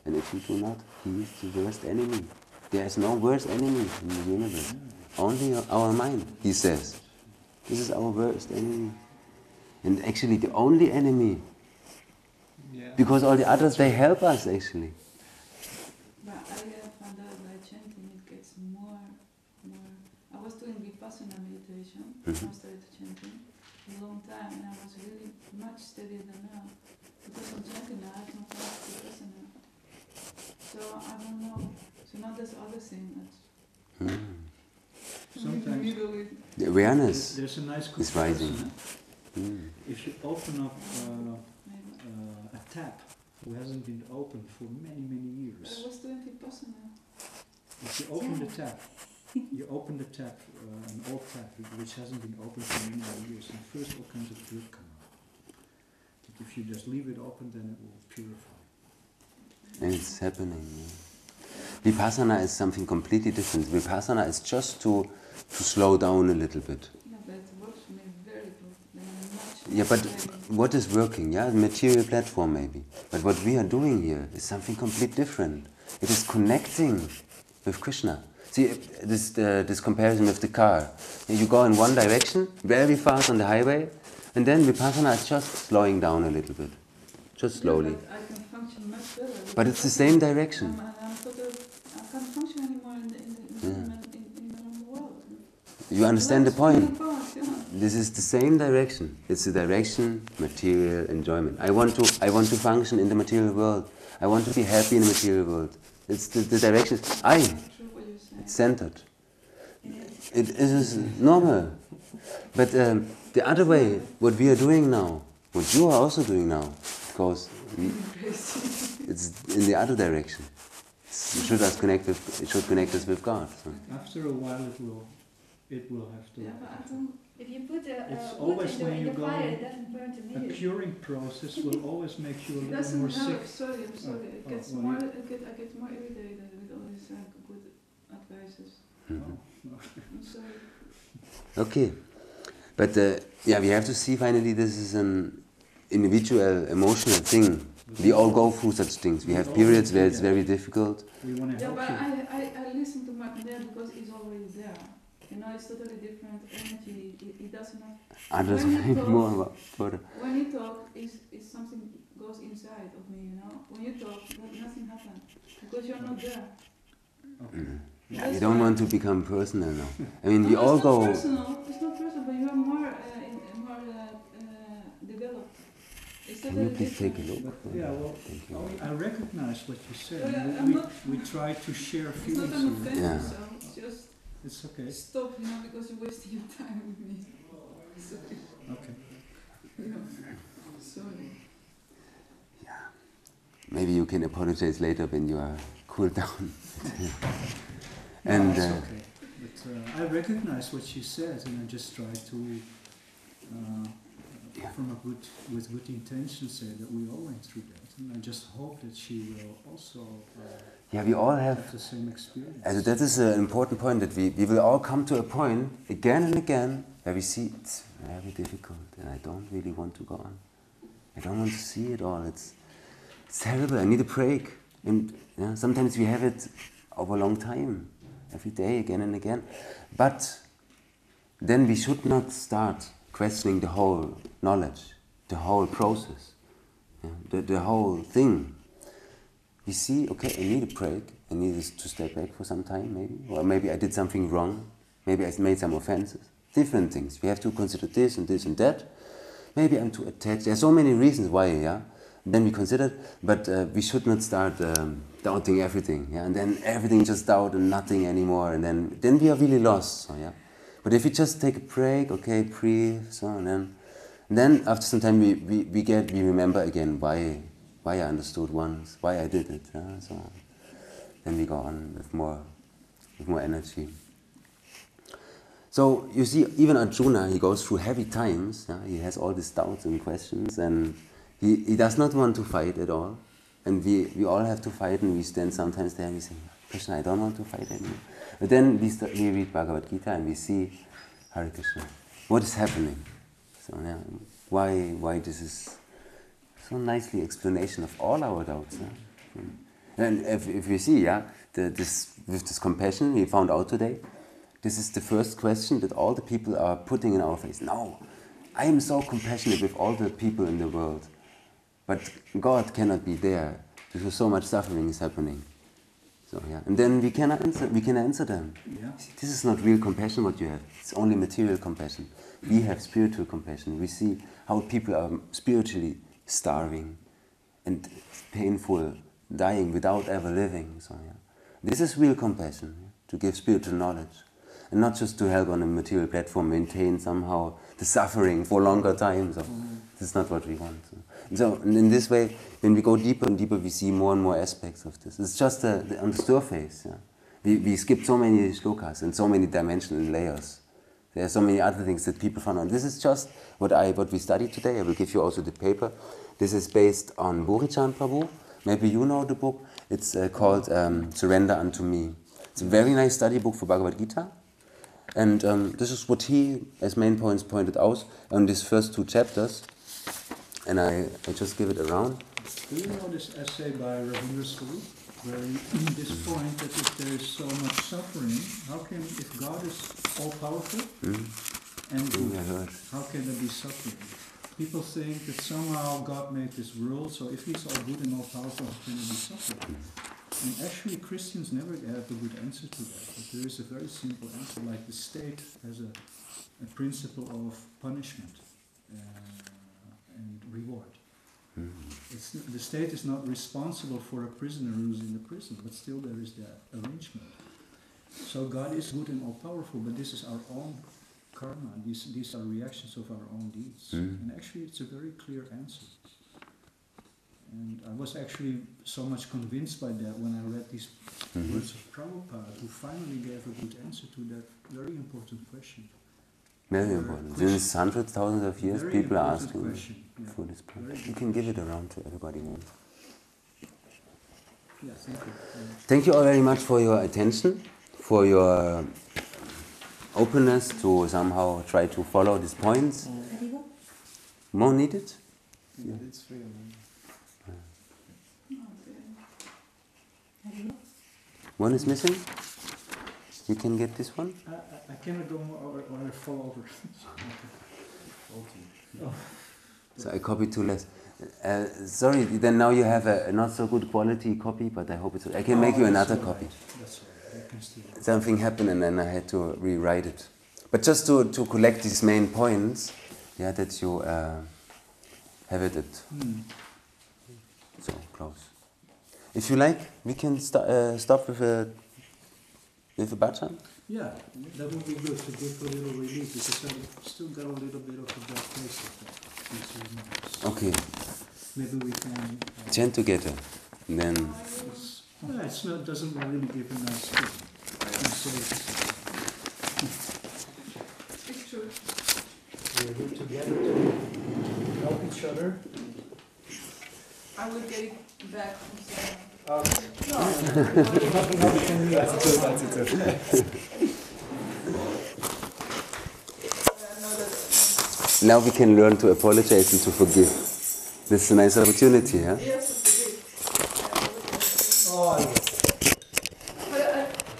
And if you do not, he is the worst enemy. There is no worst enemy in the universe. Only our mind, he says. This is our worst enemy. And actually the only enemy. Yeah. Because all the others, they help us actually. But I found out by chanting it gets more. I was doing Vipassana meditation. I started chanting a long time, and I was really much steadier than now. Because I'm chanting now, I have no class Vipassana. So I don't know. So now there's other thing that. Sometimes The awareness there's a nice is rising. comparison. If you open up a tap who hasn't been opened for many, many I years. was doing Vipassana. If you open the tap, an old tap which hasn't been opened for many, many years, and first all kinds of dirt come out. But if you just leave it open, then it will purify. And it's happening. Yeah. Vipassana is something completely different. Vipassana is just to slow down a little bit. Yeah, but it works for me very good. Yeah, but what is working? Yeah, the material platform maybe. But what we are doing here is something completely different. It is connecting with Krishna. See, this comparison with the car. You go in one direction, very fast on the highway, and then Vipassana is just slowing down a little bit, just slowly. Yeah, but I can function much better. But it's the same direction. I can't function anymore in the world. You understand the point? Fast, yeah. This is the same direction. It's the direction, material enjoyment. I want to function in the material world. I want to be happy in the material world. It's the direction. It's centered. It is normal. But the other way, what we are doing now, what you are also doing now, goes. It's in the other direction. It should connect us with God. So. After a while, it will have to. Yeah, but I don't. If you put It's a always wood when in you the go fire, it doesn't burn A immediately. curing process will always make you a It little doesn't more help. sick. Sorry, I'm sorry. It gets well, more. I get more irritated with all these good advices. I'm sorry. Okay. But we have to see finally this is an individual, emotional thing. We all go through such things. We have periods where it's very difficult. We want to Yeah, help but you. I listen to Martin there because he's already there. You know, it's totally different energy. He doesn't have. Others When you maybe talk- more about further. When you talk, is something goes inside of me. You know, when you talk, nothing happens because you're not there. Yeah, we don't want to become personal now. I mean, we No, all it's not go. personal. It's not personal, but you are more developed. It's Can totally you please take a different. look? But, yeah, well, Thank you. I recognize what you said. I'm We, not- we try to share It's not feelings an here. offense, Yeah. so it's just It's okay. stop, you know, because you're wasting your time with me. Sorry. Okay. Sorry. Maybe you can apologize later when you are cooled down. No, And it's okay. But I recognize what she says, and I just try to, with good intention, say that we all went through that, and I just hope that she will also yeah, we all have. have the same experience. And that is an important point that we will all come to a point again and again where we see it's very difficult and I don't really want to go on. I don't want to see it all. It's terrible. I need a break. And sometimes we have it over a long time, every day, again and again. But then we should not start questioning the whole knowledge, the whole process, the whole thing. We see, okay, I need a break. I need to step back for some time, maybe. Or maybe I did something wrong. Maybe I made some offenses. Different things. We have to consider this and this and that. Maybe I'm too attached. There are so many reasons why, Then we consider, but we should not start doubting everything, And then everything just doubt and nothing anymore, and then we are really lost, so, But if we just take a break, okay, breathe, so, and then after some time we remember again why I understood once, why I did it, so then we go on with more energy. So you see, even Arjuna, he goes through heavy times. He has all these doubts and questions, and he does not want to fight at all. And we all have to fight, and we stand sometimes there and we say, Krishna, I don't want to fight anymore. But then we read Bhagavad Gita and we see, Hare Krishna, what is happening? So why this is so nicely explanation of all our doubts. And if we see, with this compassion we found out today, this is the first question that all the people are putting in our face. No, I am so compassionate with all the people in the world, but God cannot be there because so much suffering is happening. So and then we can answer them. Yeah. See, this is not real compassion what you have. It's only material compassion. We have spiritual compassion. We see how people are spiritually starving and painful, dying without ever living. So this is real compassion, to give spiritual knowledge. And not just to help on a material platform maintain somehow the suffering for longer time. So this is not what we want. So in this way, when we go deeper and deeper, we see more and more aspects of this. It's just on the surface. We skipped so many shlokas and so many dimensional layers. There are so many other things that people found out. This is just what we studied today. I will give you also the paper. This is based on Burichan Prabhu. Maybe you know the book. It's called Surrender Unto Me. It's a very nice study book for Bhagavad Gita. And this is what he, as main points, pointed out on these first two chapters. And I just give it around. Do you know this essay by Ravindra Swarup? where this point that if there is so much suffering, how can, if God is all powerful and good, how can there be suffering? People think that somehow God made this world, so if He's all good and all powerful, how can there be suffering? And actually, Christians never have a good answer to that. But there is a very simple answer, like the state has a principle of punishment and reward. The state is not responsible for a prisoner who's in the prison, but still there is that arrangement. So God is good and all powerful, but this is our own karma. These are reactions of our own deeds. And actually, it's a very clear answer. And I was actually so much convinced by that when I read these words of Prabhupada, who finally gave a good answer to that very important question. Very important. Since hundreds, thousands of years, people are asking for this prayer. You can give it around to everybody who wants. Yeah, thank you. Thank you all very much for your attention, for your openness to somehow try to follow these points. More needed? Yeah, it's free. One is missing? You can get this one? I cannot go more or I fall over. So I copied too less. Sorry, then now you have a not so good quality copy, but I hope it's... I can make you another copy. That's all right. I can still... Something happened and then I had to rewrite it. But just to collect these main points, yeah, that you have it at... So, close. If you like, we can stop with a bhajan. Yeah, that would be good to give a little relief because I still got a little bit of a bad taste of that. Okay. Maybe we can... chant together. And then... it's not, doesn't really give a nice feeling. It's true. We're here together to help each other. I will get it back from someone. Now we can learn to apologize and to forgive. This is a nice opportunity, huh? Yes, to forgive. But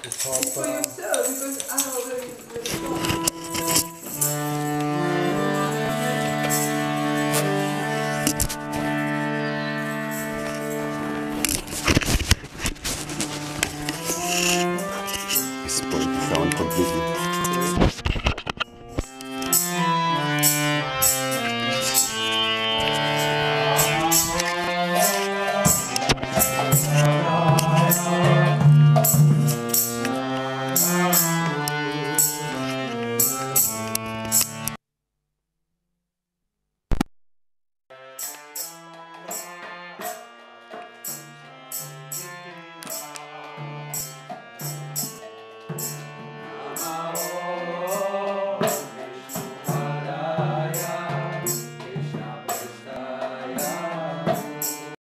it's for yourself, because I already Spoiled the sound completely.